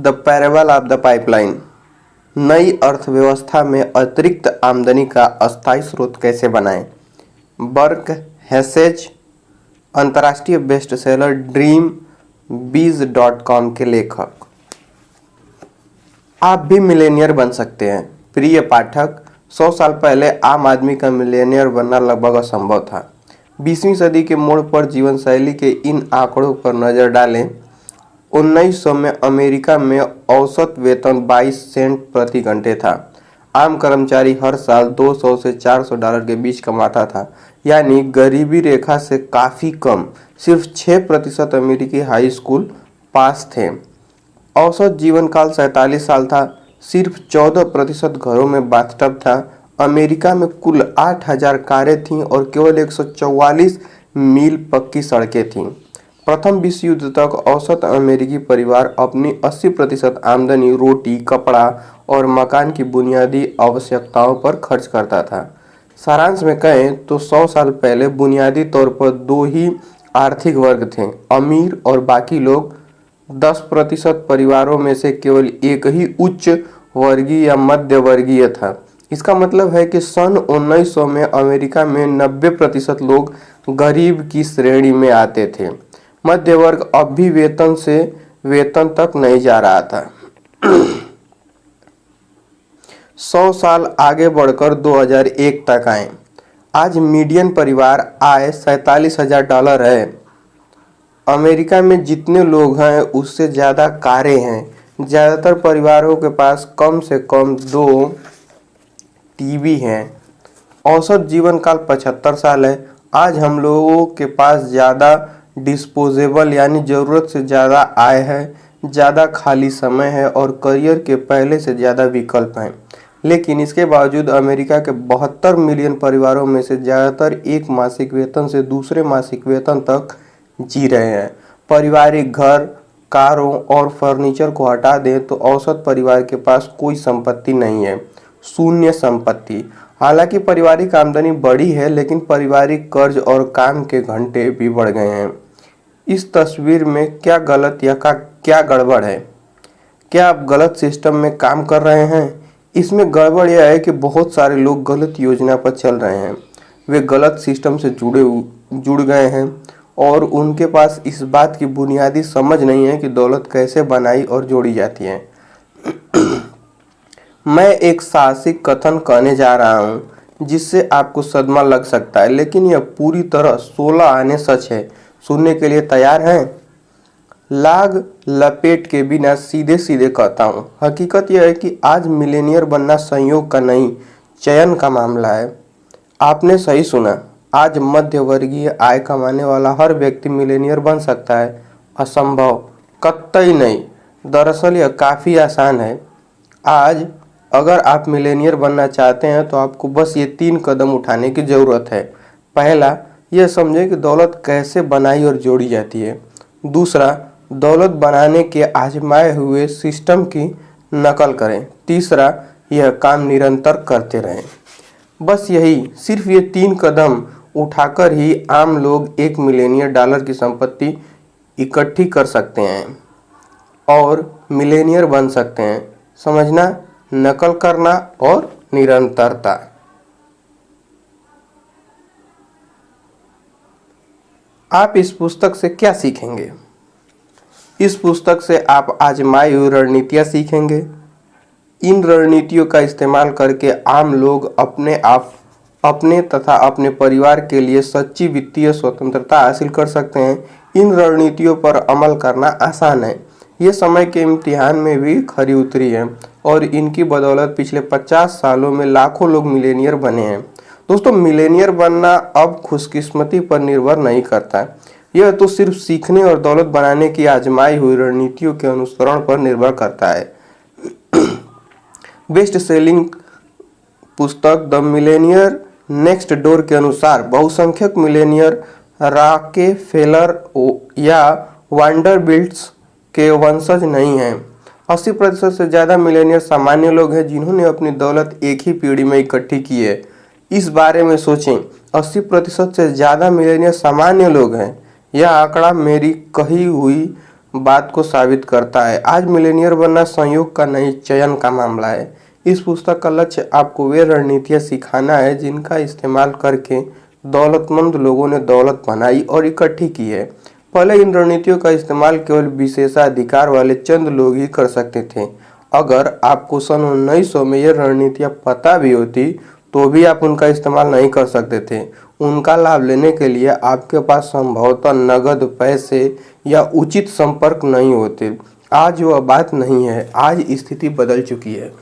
The parable of the pipeline. नई अर्थव्यवस्था में अतिरिक्त आमदनी का अस्थायी स्रोत कैसे बनाएं? बर्क हेसेज, अंतर्राष्ट्रीय बेस्टसेलर ड्रीम बीज.com के लेखक। आप भी मिलेनियर बन सकते हैं। प्रिय पाठक, 100 साल पहले आम आदमी का मिलेनियर बनना लगभग असंभव था। 20वीं सदी के मोड़ पर जीवन शैली के इन आंकड़ों पर नजर डालें। 1900 में अमेरिका में औसत वेतन 22 सेंट प्रति घंटे था। आम कर्मचारी हर साल 200 से 400 डॉलर के बीच कमाता था, यानी गरीबी रेखा से काफ़ी कम। सिर्फ 6% अमेरिकी हाई स्कूल पास थे। औसत जीवन काल 47 साल था। सिर्फ 14% घरों में बाथटब था। अमेरिका में कुल 8000 कारें थीं और केवल 144 मील पक्की सड़कें थीं। प्रथम विश्व युद्ध तक औसत अमेरिकी परिवार अपनी 80% आमदनी रोटी, कपड़ा और मकान की बुनियादी आवश्यकताओं पर खर्च करता था। सारांश में कहें तो 100 साल पहले बुनियादी तौर पर दो ही आर्थिक वर्ग थे, अमीर और बाकी लोग। 10% परिवारों में से केवल एक ही उच्च वर्गीय या मध्य वर्गीय था। इसका मतलब है कि सन 1900 में अमेरिका में 90% लोग गरीब की श्रेणी में आते थे। मध्य वर्ग अब भी वेतन से वेतन तक नहीं जा रहा था। 100 साल आगे बढ़कर 2001 तक आए। आज मीडियन परिवार आय $47,000 है। अमेरिका में जितने लोग हैं उससे ज़्यादा कारें हैं। ज़्यादातर परिवारों के पास कम से कम 2 टीवी हैं। औसत जीवन काल 75 साल है। आज हम लोगों के पास ज़्यादा डिस्पोजेबल यानी ज़रूरत से ज़्यादा आय है, ज़्यादा खाली समय है और करियर के पहले से ज़्यादा विकल्प हैं। लेकिन इसके बावजूद अमेरिका के 72 मिलियन परिवारों में से ज़्यादातर एक मासिक वेतन से दूसरे मासिक वेतन तक जी रहे हैं। पारिवारिक घर, कारों और फर्नीचर को हटा दें तो औसत परिवार के पास कोई संपत्ति नहीं है, शून्य संपत्ति। हालांकि पारिवारिक आमदनी बढ़ी है, लेकिन पारिवारिक कर्ज और काम के घंटे भी बढ़ गए हैं। इस तस्वीर में क्या गलत या क्या गड़बड़ है? क्या आप गलत सिस्टम में काम कर रहे हैं? इसमें गड़बड़ यह है कि बहुत सारे लोग गलत योजना पर चल रहे हैं। वे गलत सिस्टम से जुड़ गए हैं और उनके पास इस बात की बुनियादी समझ नहीं है कि दौलत कैसे बनाई और जोड़ी जाती है। मैं एक साहसिक कथन कहने जा रहा हूं जिससे आपको सदमा लग सकता है, लेकिन यह पूरी तरह 16 आने सच है। सुनने के लिए तैयार हैं? लाग लपेट के बिना सीधे सीधे कहता हूं, हकीकत यह है कि आज मिलेनियर बनना संयोग का नहीं, चयन का मामला है। आपने सही सुना, आज मध्य वर्गीय आय कमाने वाला हर व्यक्ति मिलेनियर बन सकता है। असंभव? कतई नहीं। दरअसल यह काफ़ी आसान है। आज अगर आप मिलेनियर बनना चाहते हैं तो आपको बस ये 3 कदम उठाने की ज़रूरत है। पहला, यह समझें कि दौलत कैसे बनाई और जोड़ी जाती है। दूसरा, दौलत बनाने के आजमाए हुए सिस्टम की नकल करें। तीसरा, यह काम निरंतर करते रहें। बस यही, सिर्फ ये 3 कदम उठाकर ही आम लोग $1 मिलियन की संपत्ति इकट्ठी कर सकते हैं और मिलेनियर बन सकते हैं। समझना, नकल करना और निरंतरता। आप इस पुस्तक से क्या सीखेंगे? इस पुस्तक से आप आजमाई हुई रणनीतियाँ सीखेंगे। इन रणनीतियों का इस्तेमाल करके आम लोग अपने तथा अपने परिवार के लिए सच्ची वित्तीय स्वतंत्रता हासिल कर सकते हैं। इन रणनीतियों पर अमल करना आसान है। ये समय के इम्तिहान में भी खरी उतरी है और इनकी बदौलत पिछले 50 सालों में लाखों लोग मिलेनियर बने हैं। दोस्तों, मिलेनियर बनना अब खुशकिस्मती पर निर्भर नहीं करता। यह तो सिर्फ सीखने और दौलत बनाने की आजमाई हुई रणनीतियों के अनुसरण पर निर्भर करता है। बेस्ट सेलिंग पुस्तक द मिलेनियर नेक्स्ट डोर के अनुसार बहुसंख्यक मिलेनियर रॉकेफेलर या वैंडरबिल्ट्स के वंशज नहीं हैं। 80% से ज़्यादा मिलेनियर सामान्य लोग हैं जिन्होंने अपनी दौलत एक ही पीढ़ी में इकट्ठी की है। इस बारे में सोचें, 80% से ज़्यादा मिलेनियर सामान्य लोग हैं। यह आंकड़ा मेरी कही हुई बात को साबित करता है। आज मिलेनियर बनना संयोग का नहीं, चयन का मामला है। इस पुस्तक का लक्ष्य आपको वे रणनीतियाँ सिखाना है जिनका इस्तेमाल करके दौलतमंद लोगों ने दौलत बनाई और इकट्ठी की है। पहले इन रणनीतियों का इस्तेमाल केवल विशेषाधिकार वाले चंद लोग ही कर सकते थे। अगर आपको सन 1900 में ये रणनीतियाँ पता भी होती तो भी आप उनका इस्तेमाल नहीं कर सकते थे। उनका लाभ लेने के लिए आपके पास संभवतः नगद, पैसे या उचित संपर्क नहीं होते। आज वह बात नहीं है। आज स्थिति बदल चुकी है।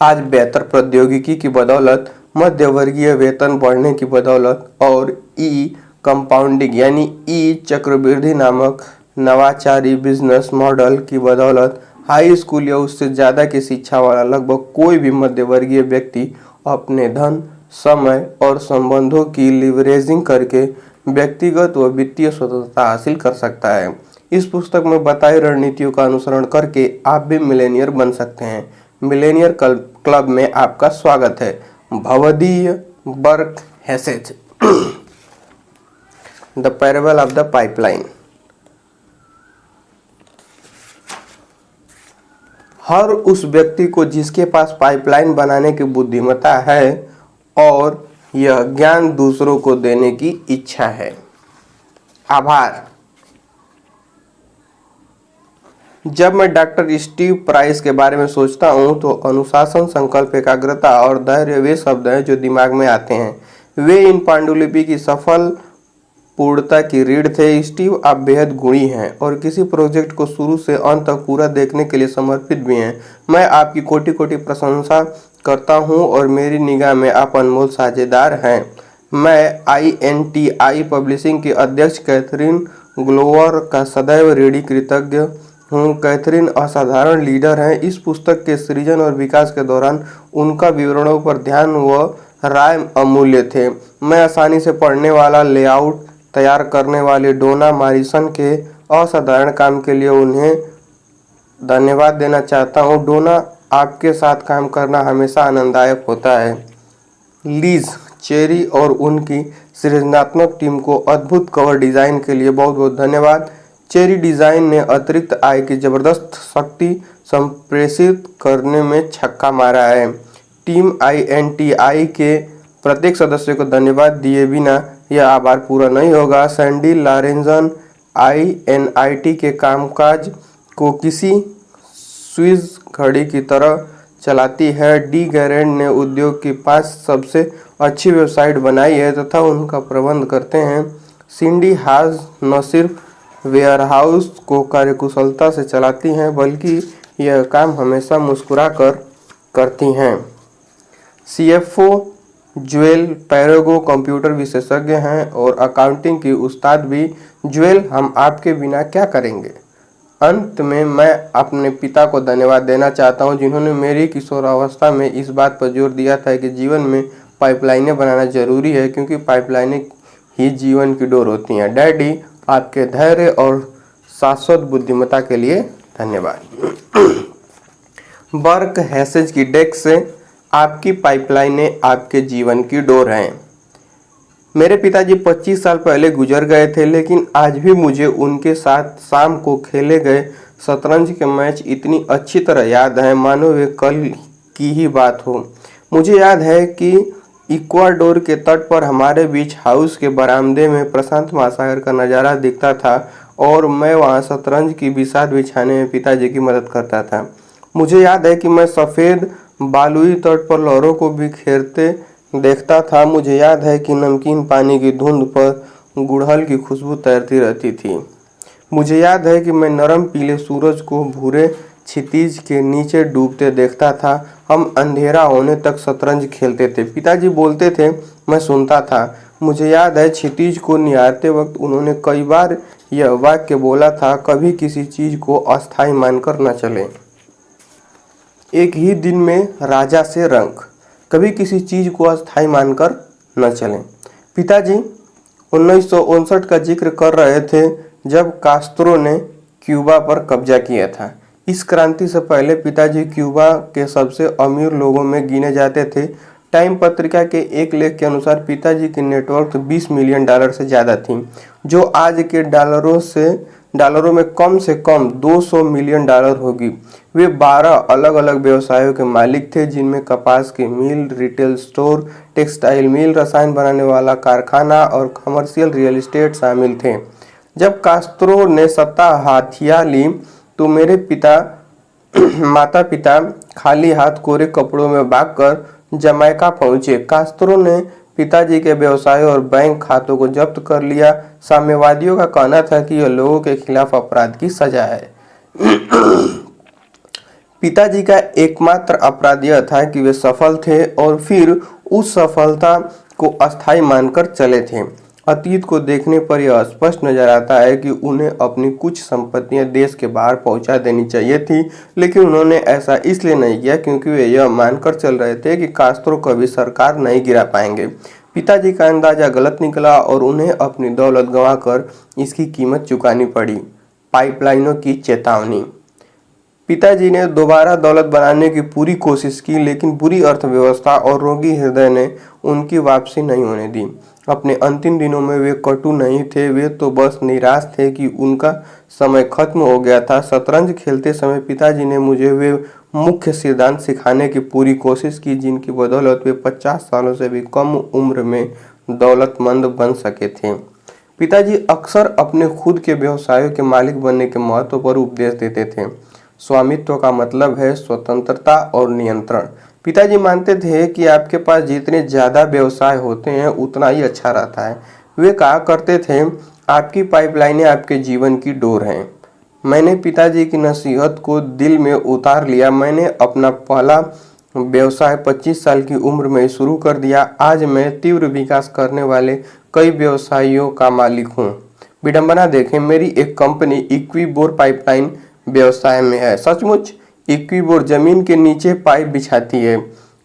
आज बेहतर प्रौद्योगिकी की बदौलत, मध्यवर्गीय वेतन बढ़ने की बदौलत और ई कंपाउंडिंग यानी ई चक्रवृद्धि नामक नवाचारी बिजनेस मॉडल की बदौलत हाई स्कूल या उससे ज़्यादा की शिक्षा वाला लगभग कोई भी मध्यवर्गीय व्यक्ति अपने धन, समय और संबंधों की लिवरेजिंग करके व्यक्तिगत व वित्तीय स्वतंत्रता हासिल कर सकता है। इस पुस्तक में बताई रणनीतियों का अनुसरण करके आप भी मिलेनियर बन सकते हैं। मिलेनियर क्लब में आपका स्वागत है। भवदीय Burke Hedges. The parable of the pipeline. हर उस व्यक्ति को जिसके पास पाइपलाइन बनाने की बुद्धिमत्ता है और यह ज्ञान दूसरों को देने की इच्छा है। आभार। जब मैं डॉक्टर स्टीव प्राइस के बारे में सोचता हूँ तो अनुशासन, संकल्प, एकाग्रता और धैर्य वे शब्द हैं जो दिमाग में आते हैं। वे इन पांडुलिपि की सफल पूर्णता की रीढ़ थे। स्टीव, आप बेहद गुणी हैं और किसी प्रोजेक्ट को शुरू से अंत तक पूरा देखने के लिए समर्पित भी हैं। मैं आपकी कोटि कोटि प्रशंसा करता हूं और मेरी निगाह में आप अनमोल साझेदार हैं। मैं INTI पब्लिशिंग की अध्यक्ष कैथरीन ग्लोवर का सदैव ऋणी कृतज्ञ हूँ। कैथरीन असाधारण लीडर हैं। इस पुस्तक के सृजन और विकास के दौरान उनका विवरणों पर ध्यान व राय अमूल्य थे। मैं आसानी से पढ़ने वाला लेआउट तैयार करने वाली डोना मॉरिसन के असाधारण काम के लिए उन्हें धन्यवाद देना चाहता हूँ। डोना, आपके साथ काम करना हमेशा आनंददायक होता है। लीज चेरी और उनकी सृजनात्मक टीम को अद्भुत कवर डिजाइन के लिए बहुत बहुत धन्यवाद। चेरी डिजाइन ने अतिरिक्त आय की जबरदस्त शक्ति संप्रेषित करने में छक्का मारा है। टीम INTI के प्रत्येक सदस्य को धन्यवाद दिए बिना यह आभार पूरा नहीं होगा। सैंडी लॉरेंजन INIT के कामकाज को किसी स्विस घड़ी की तरह चलाती है। डी गैरेंट ने उद्योग की 5 सबसे अच्छी वेबसाइट बनाई है तथा उनका प्रबंध करते हैं। सिंडी हाज न सिर्फ वेयरहाउस को कार्यकुशलता से चलाती हैं बल्कि यह काम हमेशा मुस्कुरा कर करती हैं। CFO ज्वेल पैरेगो कंप्यूटर विशेषज्ञ हैं और अकाउंटिंग की उस्ताद भी। ज्वेल, हम आपके बिना क्या करेंगे। अंत में मैं अपने पिता को धन्यवाद देना चाहता हूं जिन्होंने मेरी किशोरावस्था में इस बात पर जोर दिया था कि जीवन में पाइपलाइनें बनाना जरूरी है क्योंकि पाइपलाइनें ही जीवन की डोर होती हैं। डैडी, आपके धैर्य और शाश्वत बुद्धिमत्ता के लिए धन्यवाद। बर्क हैसेज की डेस्क से, आपकी पाइपलाइनें आपके जीवन की डोर हैं। मेरे पिताजी 25 साल पहले गुजर गए थे, लेकिन आज भी मुझे उनके साथ शाम को खेले गए शतरंज के मैच इतनी अच्छी तरह याद हैं मानो वे कल की ही बात हो। मुझे याद है कि इक्वाडोर के तट पर हमारे बीच हाउस के बरामदे में प्रशांत महासागर का नज़ारा दिखता था और मैं वहां शतरंज की बिसात बिछाने में पिताजी की मदद करता था। मुझे याद है कि मैं सफ़ेद बालुई तट पर लहरों को बिखेरते देखता था। मुझे याद है कि नमकीन पानी की धुंध पर गुड़हल की खुशबू तैरती रहती थी। मुझे याद है कि मैं नरम पीले सूरज को भूरे क्षितिज के नीचे डूबते देखता था। हम अंधेरा होने तक शतरंज खेलते थे। पिताजी बोलते थे, मैं सुनता था। मुझे याद है क्षितिज को निहारते वक्त उन्होंने कई बार यह वाक्य बोला था, कभी किसी चीज को अस्थायी मानकर न चले। एक ही दिन में राजा से रंक, कभी किसी चीज को अस्थायी मानकर न चलें। पिताजी 1959 का जिक्र कर रहे थे जब कास्त्रो ने क्यूबा पर कब्जा किया था। इस क्रांति से पहले पिताजी क्यूबा के सबसे अमीर लोगों में गिने जाते थे। टाइम पत्रिका के एक लेख के अनुसार पिताजी की नेटवर्थ $20 मिलियन से ज़्यादा थी, जो आज के डॉलरों से डॉलरों में कम से कम 200 मिलियन डॉलर होगी। वे 12 अलग अलग व्यवसायों के मालिक थे, जिनमें कपास की मिल, रिटेल स्टोर, टेक्सटाइल मिल, रसायन बनाने वाला कारखाना और कमर्शियल रियल एस्टेट शामिल थे। जब कास्त्रो ने सत्ता हाथिया ली तो मेरे माता पिता खाली हाथ कोरे कपड़ों में भागकर जमैका पहुंचे। कास्त्रो ने पिताजी के व्यवसाय और बैंक खातों को जब्त कर लिया। साम्यवादियों का कहना था कि यह लोगों के खिलाफ अपराध की सजा है। पिताजी का एकमात्र अपराध यह था कि वे सफल थे और फिर उस सफलता को अस्थायी मानकर चले थे। अतीत को देखने पर यह स्पष्ट नजर आता है कि उन्हें अपनी कुछ संपत्तियां देश के बाहर पहुंचा देनी चाहिए थी, लेकिन उन्होंने ऐसा इसलिए नहीं किया क्योंकि वे यह मानकर चल रहे थे कि कास्त्रो कभी सरकार नहीं गिरा पाएंगे। पिताजी का अंदाजा गलत निकला और उन्हें अपनी दौलत गंवाकर इसकी कीमत चुकानी पड़ी। पाइपलाइनों की चेतावनी। पिताजी ने दोबारा दौलत बनाने की पूरी कोशिश की, लेकिन बुरी अर्थव्यवस्था और रोगी हृदय ने उनकी वापसी नहीं होने दी। अपने अंतिम दिनों में वे कटु नहीं थे, वे तो बस निराश थे कि उनका समय खत्म हो गया था। शतरंज खेलते समय पिताजी ने मुझे वे मुख्य सिद्धांत सिखाने की पूरी कोशिश की, जिनकी बदौलत वे 50 सालों से भी कम उम्र में दौलतमंद बन सके थे। पिताजी अक्सर अपने खुद के व्यवसायों के मालिक बनने के महत्व पर उपदेश देते थे। स्वामित्व का मतलब है स्वतंत्रता और नियंत्रण। पिताजी मानते थे कि आपके पास जितने ज्यादा व्यवसाय होते हैं उतना ही अच्छा रहता है। वे कहा करते थे, आपकी पाइपलाइनें आपके जीवन की डोर हैं। मैंने पिताजी की नसीहत को दिल में उतार लिया। मैंने अपना पहला व्यवसाय 25 साल की उम्र में शुरू कर दिया। आज मैं तीव्र विकास करने वाले कई व्यवसायों का मालिक हूँ। विडंबना देखें, मेरी एक कंपनी इक्विबोर पाइपलाइन व्यवसाय में है। सचमुच, इक्विबोर जमीन के नीचे पाइप बिछाती है।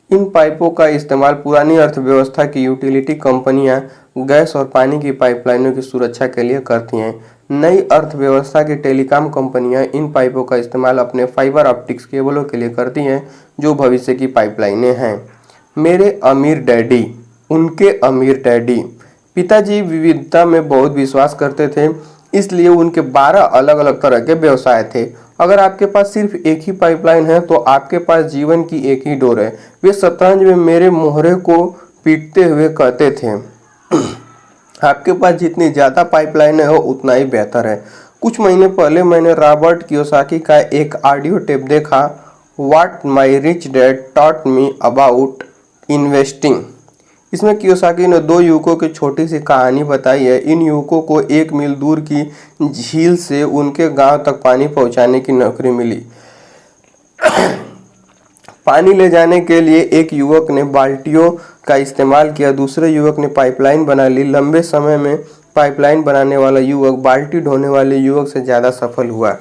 इन पाइपों का इस्तेमाल पुरानी अर्थव्यवस्था की यूटिलिटी कंपनियां गैस और पानी की पाइपलाइनों की सुरक्षा के लिए करती हैं। नई अर्थव्यवस्था की टेलीकॉम कंपनियां इन पाइपों का इस्तेमाल अपने फाइबर ऑप्टिक्स केबलों के लिए करती हैं, जो भविष्य की पाइपलाइनें हैं। मेरे अमीर डैडी। उनके अमीर डैडी। पिताजी विविधता में बहुत विश्वास करते थे, इसलिए उनके 12 अलग अलग तरह के व्यवसाय थे। अगर आपके पास सिर्फ एक ही पाइपलाइन है तो आपके पास जीवन की एक ही डोर है। वे शतरंज में मेरे मोहरे को पीटते हुए कहते थे, आपके पास जितनी ज्यादा पाइपलाइन है उतना ही बेहतर है। कुछ महीने पहले मैंने रॉबर्ट कियोसाकी का एक ऑडियो टेप देखा, what my rich dad taught me about investing. इसमें कियोसाकी ने 2 युवकों की छोटी सी कहानी बताई है। इन युवकों को 1 मील दूर की झील से उनके गांव तक पानी पहुंचाने की नौकरी मिली। पानी ले जाने के लिए एक युवक ने बाल्टियों का इस्तेमाल किया, दूसरे युवक ने पाइपलाइन बना ली। लंबे समय में पाइपलाइन बनाने वाला युवक बाल्टी ढोने वाले युवक से ज्यादा सफल हुआ।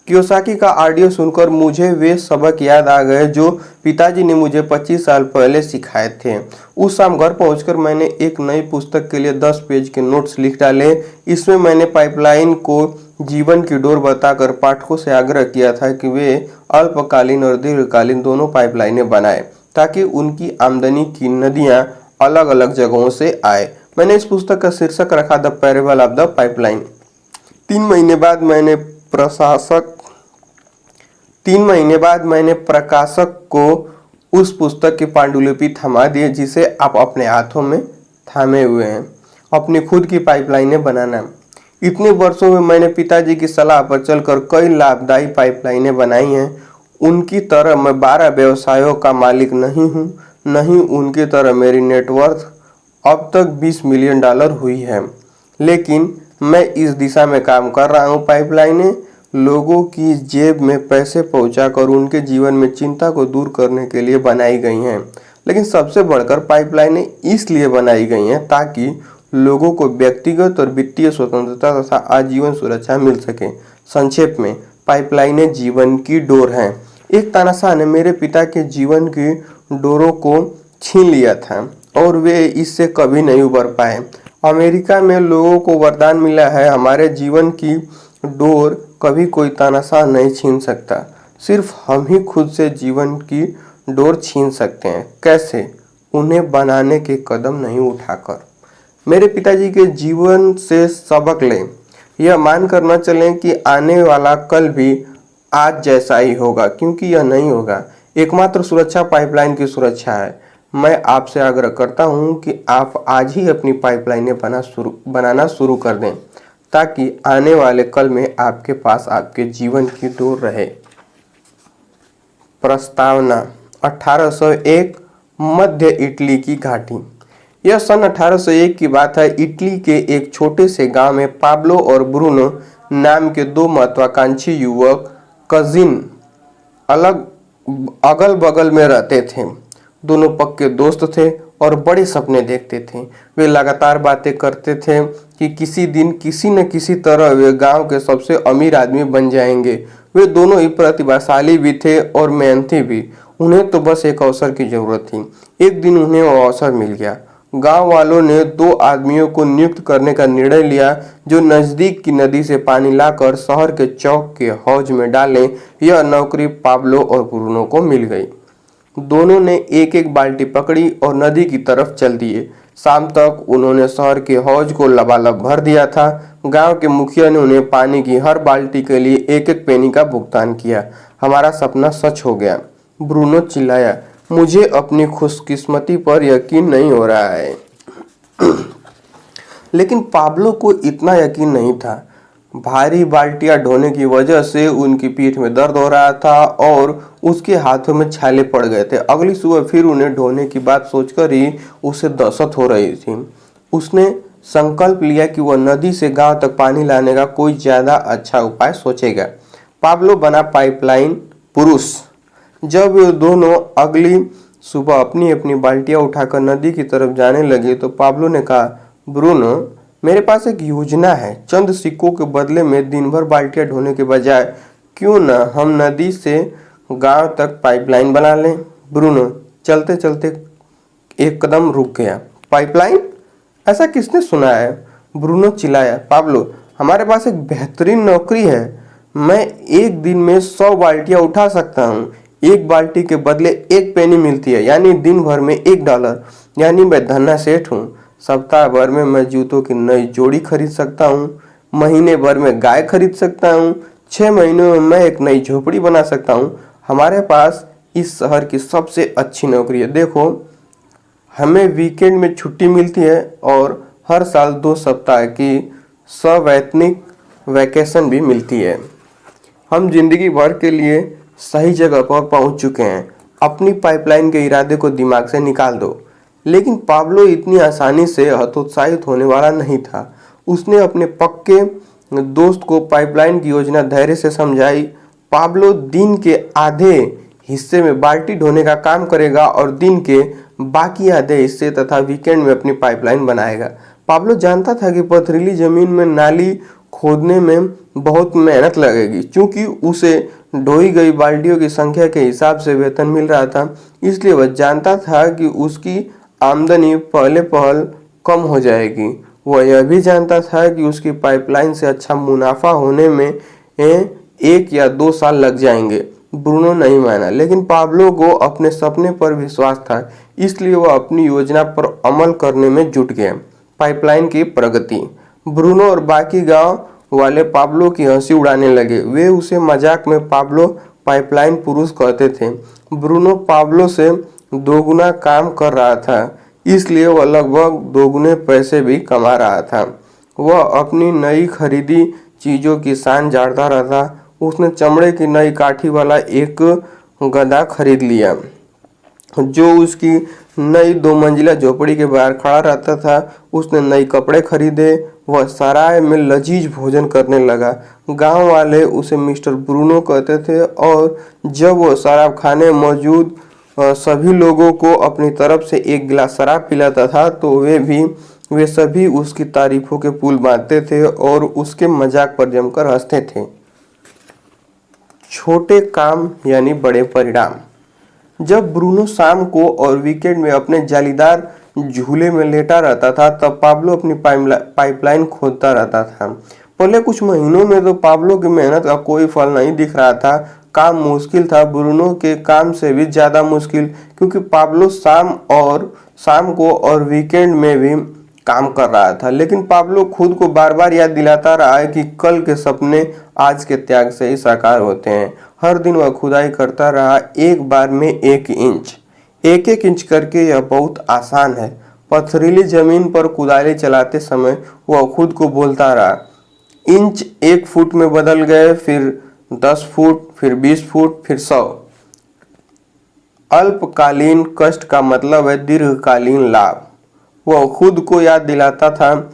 कियोसाकी का ऑडियो सुनकर मुझे वे सबक याद आ गए जो पिताजी ने मुझे 25 साल पहले सिखाए थे। उस शाम घर पहुंचकर मैंने एक नई पुस्तक के लिए 10 पेज के नोट्स लिख डाले। इसमें मैंने पाइपलाइन को जीवन की डोर बताकर पाठकों से आग्रह किया था कि वे अल्पकालीन और दीर्घकालीन दोनों पाइपलाइनें बनाएं, ताकि उनकी आमदनी की नदियां अलग अलग जगहों से आए। मैंने इस पुस्तक का शीर्षक रखा the parable of the pipeline. 3 महीने बाद मैंने प्रकाशक को उस पुस्तक की पांडुलिपि थमा दी, जिसे आप अपने हाथों में थामे हुए हैं। अपनी खुद की पाइपलाइनें बनाना। इतने वर्षों में मैंने पिताजी की सलाह पर चलकर कई लाभदायी पाइपलाइनें बनाई हैं। उनकी तरह मैं 12 व्यवसायों का मालिक नहीं हूँ, नहीं उनकी तरह मेरी नेटवर्थ अब तक 20 मिलियन डॉलर हुई है, लेकिन मैं इस दिशा में काम कर रहा हूँ। पाइपलाइनें लोगों की जेब में पैसे पहुंचाकर उनके जीवन में चिंता को दूर करने के लिए बनाई गई हैं, लेकिन सबसे बढ़कर पाइपलाइनें इसलिए बनाई गई हैं ताकि लोगों को व्यक्तिगत और वित्तीय स्वतंत्रता तथा आजीवन सुरक्षा मिल सके। संक्षेप में, पाइपलाइनें जीवन की डोर हैं। एक तानाशाह ने मेरे पिता के जीवन की डोरों को छीन लिया था और वे इससे कभी नहीं उबर पाए। अमेरिका में लोगों को वरदान मिला है, हमारे जीवन की डोर कभी कोई तानाशाह नहीं छीन सकता। सिर्फ हम ही खुद से जीवन की डोर छीन सकते हैं। कैसे? उन्हें बनाने के कदम नहीं उठाकर। मेरे पिताजी के जीवन से सबक लें। यह मानकर न चलें कि आने वाला कल भी आज जैसा ही होगा, क्योंकि यह नहीं होगा। एकमात्र सुरक्षा पाइपलाइन की सुरक्षा है। मैं आपसे आग्रह करता हूं कि आप आज ही अपनी पाइपलाइनें बनाना शुरू कर दें, ताकि आने वाले कल में आपके पास आपके जीवन की डोर रहे। प्रस्तावना 1801 मध्य इटली की घाटी। यह सन 1801 की बात है। इटली के एक छोटे से गांव में पाब्लो और ब्रूनो नाम के दो महत्वाकांक्षी युवक कजिन अगल बगल में रहते थे। दोनों पक्के दोस्त थे और बड़े सपने देखते थे। वे लगातार बातें करते थे कि किसी दिन किसी न किसी तरह वे गांव के सबसे अमीर आदमी बन जाएंगे। वे दोनों ही प्रतिभाशाली भी थे और मेहनती भी। उन्हें तो बस एक अवसर की जरूरत थी। एक दिन उन्हें वो अवसर मिल गया। गांव वालों ने दो आदमियों को नियुक्त करने का निर्णय लिया जो नजदीक की नदी से पानी लाकर शहर के चौक के हौज में डालें। यह नौकरी पाब्लो और ब्रूनो को मिल गई। दोनों ने एक एक बाल्टी पकड़ी और नदी की तरफ चल दिए। शाम तक उन्होंने शहर के हौज को लबालब भर दिया था। गांव के मुखिया ने उन्हें पानी की हर बाल्टी के लिए एक एक पेनी का भुगतान किया। हमारा सपना सच हो गया, ब्रूनो चिल्लाया। मुझे अपनी खुशकिस्मती पर यकीन नहीं हो रहा है। लेकिन पाब्लो को इतना यकीन नहीं था। भारी बाल्टियां ढोने की वजह से उनकी पीठ में दर्द हो रहा था और उसके हाथों में छाले पड़ गए थे। अगली सुबह फिर उन्हें ढोने की बात सोचकर ही उसे दहशत हो रही थी। उसने संकल्प लिया कि वह नदी से गांव तक पानी लाने का कोई ज्यादा अच्छा उपाय सोचेगा। पाब्लो बना पाइपलाइन पुरुष। जब वे दोनों अगली सुबह अपनी अपनी बाल्टियां उठाकर नदी की तरफ जाने लगे तो पाब्लो ने कहा, ब्रूनो, मेरे पास एक योजना है। चंद सिक्कों के बदले में दिन भर बाल्टियां ढोने के बजाय क्यों न हम नदी से गांव तक पाइपलाइन बना लें। ब्रूनो चलते चलते एक कदम रुक गया। पाइपलाइन? ऐसा किसने सुना है? ब्रूनो चिल्लाया। पाब्लो, हमारे पास एक बेहतरीन नौकरी है। मैं एक दिन में 100 बाल्टियां उठा सकता हूँ। एक बाल्टी के बदले एक पेनी मिलती है, यानी दिन भर में $1। यानी मैं धन्ना सेठ हूँ। सप्ताह भर में मैं जूतों की नई जोड़ी खरीद सकता हूँ। महीने भर में गाय खरीद सकता हूँ। 6 महीनों में मैं एक नई झोपड़ी बना सकता हूँ। हमारे पास इस शहर की सबसे अच्छी नौकरी है। देखो, हमें वीकेंड में छुट्टी मिलती है और हर साल 2 सप्ताह की सवैतनिक वैकेशन भी मिलती है। हम जिंदगी भर के लिए सही जगह पर पहुंच चुके हैं। अपनी पाइपलाइन के इरादे को दिमाग से निकाल दो। लेकिन पाब्लो इतनी आसानी से हतोत्साहित होने वाला नहीं था। उसने अपने पक्के दोस्त को पाइपलाइन की योजना धैर्य से समझाई। पाब्लो दिन के आधे हिस्से में बाल्टी ढोने का काम करेगा और दिन के बाकी आधे हिस्से तथा वीकेंड में अपनी पाइपलाइन बनाएगा। पाब्लो जानता था कि पथरीली जमीन में नाली खोदने में बहुत मेहनत लगेगी। चूंकि उसे ढोई गई बाल्टियों की संख्या के हिसाब से वेतन मिल रहा था, इसलिए वह जानता था कि उसकी आमदनी पहले पहल कम हो जाएगी। वह यह भी जानता था कि उसकी पाइपलाइन से अच्छा मुनाफा होने में 1 या 2 साल लग जाएंगे। ब्रूनो नहीं माना, लेकिन पाब्लो को अपने सपने पर विश्वास था, इसलिए वह अपनी योजना पर अमल करने में जुट गए। पाइपलाइन की प्रगति। ब्रूनो और बाकी गांव वाले पाब्लो की हंसी उड़ाने लगे। वे उसे मजाक में पाब्लो पाइपलाइन पुरुष कहते थे। ब्रूनो पाब्लो से दोगुना काम कर रहा था, इसलिए वह लगभग दोगुने पैसे भी कमा रहा था। वह अपनी नई खरीदी चीजों की शान झाड़ता रहा। उसने चमड़े की नई काठी वाला एक गधा खरीद लिया जो उसकी नई 2 मंजिला झोपड़ी के बाहर खड़ा रहता था। उसने नए कपड़े खरीदे। वह सराय में लजीज भोजन करने लगा। गांव वाले उसे मिस्टर ब्रूनो कहते थे और जब वह शराब खाने मौजूद सभी लोगों को अपनी तरफ से एक गिलास शराब पिलाता था तो वे सभी उसकी तारीफों के पुल बांधते थे और उसके मजाक पर जमकर हंसते थे। छोटे काम यानी बड़े परिणाम। जब ब्रूनो शाम को और वीकेंड में अपने जालीदार झूले में लेटा रहता था तब पाब्लो अपनी पाइपलाइन खोदता रहता था। पहले कुछ महीनों में तो पाब्लो की मेहनत का कोई फल नहीं दिख रहा था। काम मुश्किल था, ब्रूनो के काम से भी ज्यादा मुश्किल, क्योंकि पाब्लो शाम को और वीकेंड में भी काम कर रहा था। लेकिन पाब्लो खुद को बार बार याद दिलाता रहा है कि कल के सपने आज के त्याग से ही साकार होते हैं। हर दिन वह खुदाई करता रहा, एक बार में 1 इंच, एक एक इंच करके। यह बहुत आसान है। पथरीली जमीन पर कुदाली चलाते समय वह खुद को बोलता रहा, इंच 1 फुट में बदल गए, फिर 10 फुट, फिर 20 फुट, फिर 100। अल्पकालीन कष्ट का मतलब है दीर्घकालीन लाभ। वह खुद को याद दिलाता था।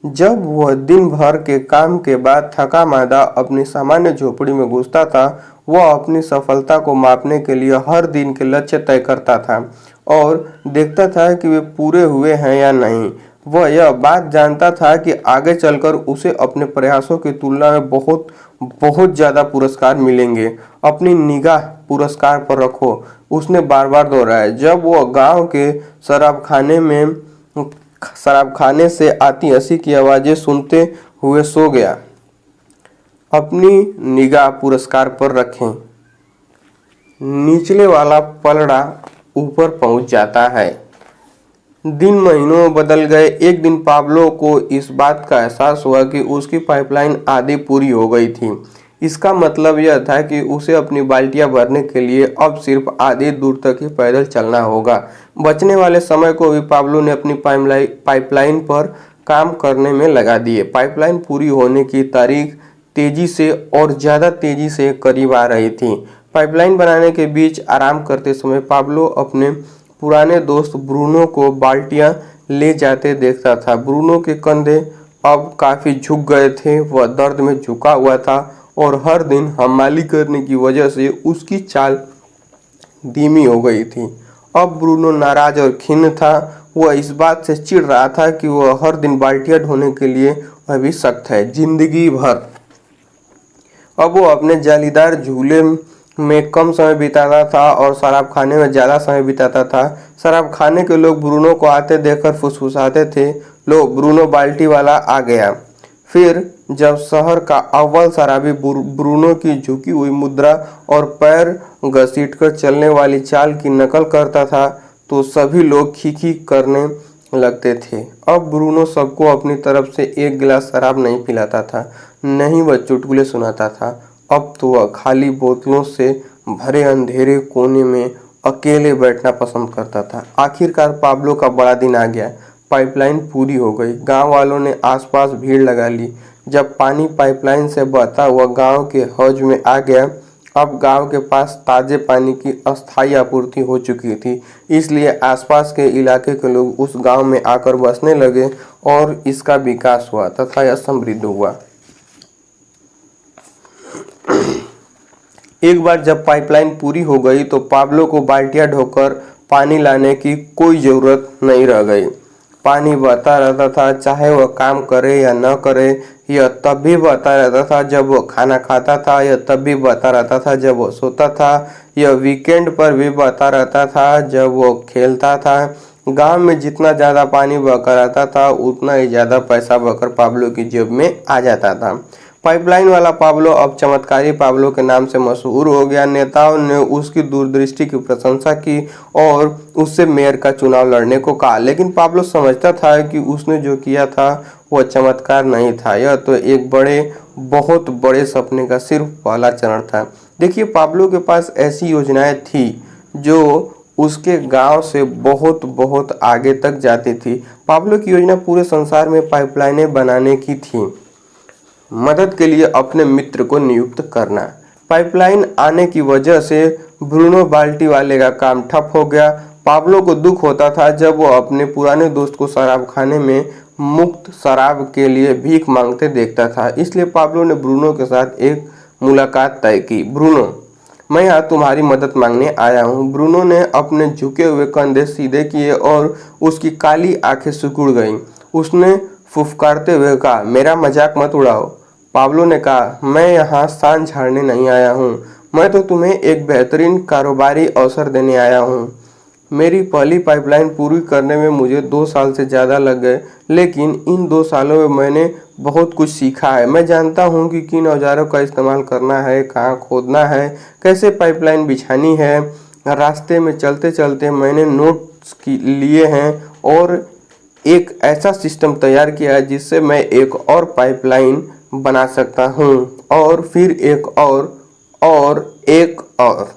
जब वह दिन भर के काम के बाद थका मांदा अपनी सामान्य झोपड़ी में घुसता था, वह अपनी सफलता को मापने के लिए हर दिन के लक्ष्य तय करता था और देखता था कि वे पूरे हुए हैं या नहीं। वह यह बात जानता था कि आगे चलकर उसे अपने प्रयासों की तुलना में बहुत बहुत ज्यादा पुरस्कार मिलेंगे। अपनी निगाह पुरस्कार पर रखो, उसने बार बार दोहराया। जब वह गांव के शराबखाने से आती हंसी की आवाजें सुनते हुए सो गया। अपनी निगाह पुरस्कार पर रखें, निचले वाला पलड़ा ऊपर पहुंच जाता है। दिन महीनों में बदल गए। एक दिन पाब्लो को इस बात का एहसास हुआ कि उसकी पाइपलाइन आधी पूरी हो गई थी। इसका मतलब यह था कि उसे अपनी बाल्टियां भरने के लिए अब सिर्फ आधी दूर तक ही पैदल चलना होगा। बचने वाले समय को भी पाब्लो ने अपनी पाइपलाइन पर काम करने में लगा दिए। पाइपलाइन पूरी होने की तारीख तेजी से और ज्यादा तेजी से करीब आ रही थी। पाइपलाइन बनाने के बीच आराम करते समय पाब्लो अपने पुराने दोस्त ब्रूनो को बाल्टियां ले जाते देखता था। ब्रूनो के कंधे अब काफी झुक गए थे, वह दर्द में झुका हुआ था और हर दिन हमाली करने की वजह से उसकी चाल धीमी हो गई थी। अब ब्रूनो नाराज और खिन्न था। वह इस बात से चिढ़ रहा था कि वह हर दिन बाल्टियां ढोने के लिए अभी सख्त है, जिंदगी भर। अब वो अपने जालीदार झूले में कम समय बिताता था और शराब खाने में ज्यादा समय बिताता था। शराब खाने के लोग ब्रूनो को आते देखकर फुसफुसाते थे, लो ब्रूनो बाल्टी वाला आ गया। फिर जब शहर का अव्वल शराबी ब्रूनो की झुकी हुई मुद्रा और पैर घसीटकर चलने वाली चाल की नकल करता था तो सभी लोग खीखी करने लगते थे। अब ब्रूनो सबको अपनी तरफ से एक गिलास शराब नहीं पिलाता था, नहीं वह चुटकुले सुनाता था। अब तो वह खाली बोतलों से भरे अंधेरे कोने में अकेले बैठना पसंद करता था। आखिरकार पाब्लो का बड़ा दिन आ गया। पाइपलाइन पूरी हो गई। गांव वालों ने आसपास भीड़ लगा ली। जब पानी पाइपलाइन से बहता हुआ गांव के हौज में आ गया, अब गांव के पास ताजे पानी की अस्थायी आपूर्ति हो चुकी थी, इसलिए आसपास के इलाके के लोग उस गांव में आकर बसने लगे और इसका विकास हुआ तथा यह समृद्ध हुआ। एक बार जब पाइपलाइन पूरी हो गई तो पाब्लो को बाल्टियां ढोकर पानी लाने की कोई जरूरत नहीं रह गई। पानी बहता रहता था, चाहे वह काम करे या न करे। यह तब भी बहता रहता था जब वो खाना खाता था, यह तब भी बहता रहता था जब वो सोता था, यह वीकेंड पर भी बहता रहता था जब वो खेलता था। गांव में जितना ज्यादा पानी बहकर आता था उतना ही ज्यादा पैसा बहकर पाब्लो की जेब में आ जाता था। पाइपलाइन वाला पाब्लो अब चमत्कारी पाब्लो के नाम से मशहूर हो गया। नेताओं ने उसकी दूरदृष्टि की प्रशंसा की और उससे मेयर का चुनाव लड़ने को कहा, लेकिन पाब्लो समझता था कि उसने जो किया था वह चमत्कार नहीं था, यह तो एक बहुत बड़े सपने का सिर्फ पहला चरण था। देखिए, पाब्लो के पास ऐसी योजनाएं थी जो उसके गांव से बहुत बहुत आगे तक जाती थी। पाब्लो की योजना पूरे संसार में पाइपलाइनें बनाने की थी। मदद के लिए अपने मित्र को नियुक्त करना। पाइपलाइन आने की वजह से ब्रूनो बाल्टी वाले का काम ठप हो गया। पाब्लो को दुख होता था जब वो अपने पुराने दोस्त को शराब खाने में मुफ्त शराब के लिए भीख मांगते देखता था। इसलिए पाब्लो ने ब्रूनो के साथ एक मुलाकात तय की। ब्रूनो, मैं यहाँ तुम्हारी मदद मांगने आया हूँ। ब्रूनो ने अपने झुके हुए कंधे सीधे किए और उसकी काली आंखें सिकुड़ गईं। उसने फुफकारते हुए कहा, मेरा मजाक मत उड़ाओ। पाब्लो ने कहा, मैं यहाँ शान झाड़ने नहीं आया हूँ, मैं तो तुम्हें एक बेहतरीन कारोबारी अवसर देने आया हूँ। मेरी पहली पाइपलाइन पूरी करने में मुझे 2 साल से ज़्यादा लग गए, लेकिन इन 2 सालों में मैंने बहुत कुछ सीखा है। मैं जानता हूँ कि किन औजारों का इस्तेमाल करना है, कहाँ खोदना है, कैसे पाइपलाइन बिछानी है। रास्ते में चलते चलते मैंने नोट्स लिए हैं और एक ऐसा सिस्टम तैयार किया है जिससे मैं एक और पाइपलाइन बना सकता हूँ, और फिर एक और एक और।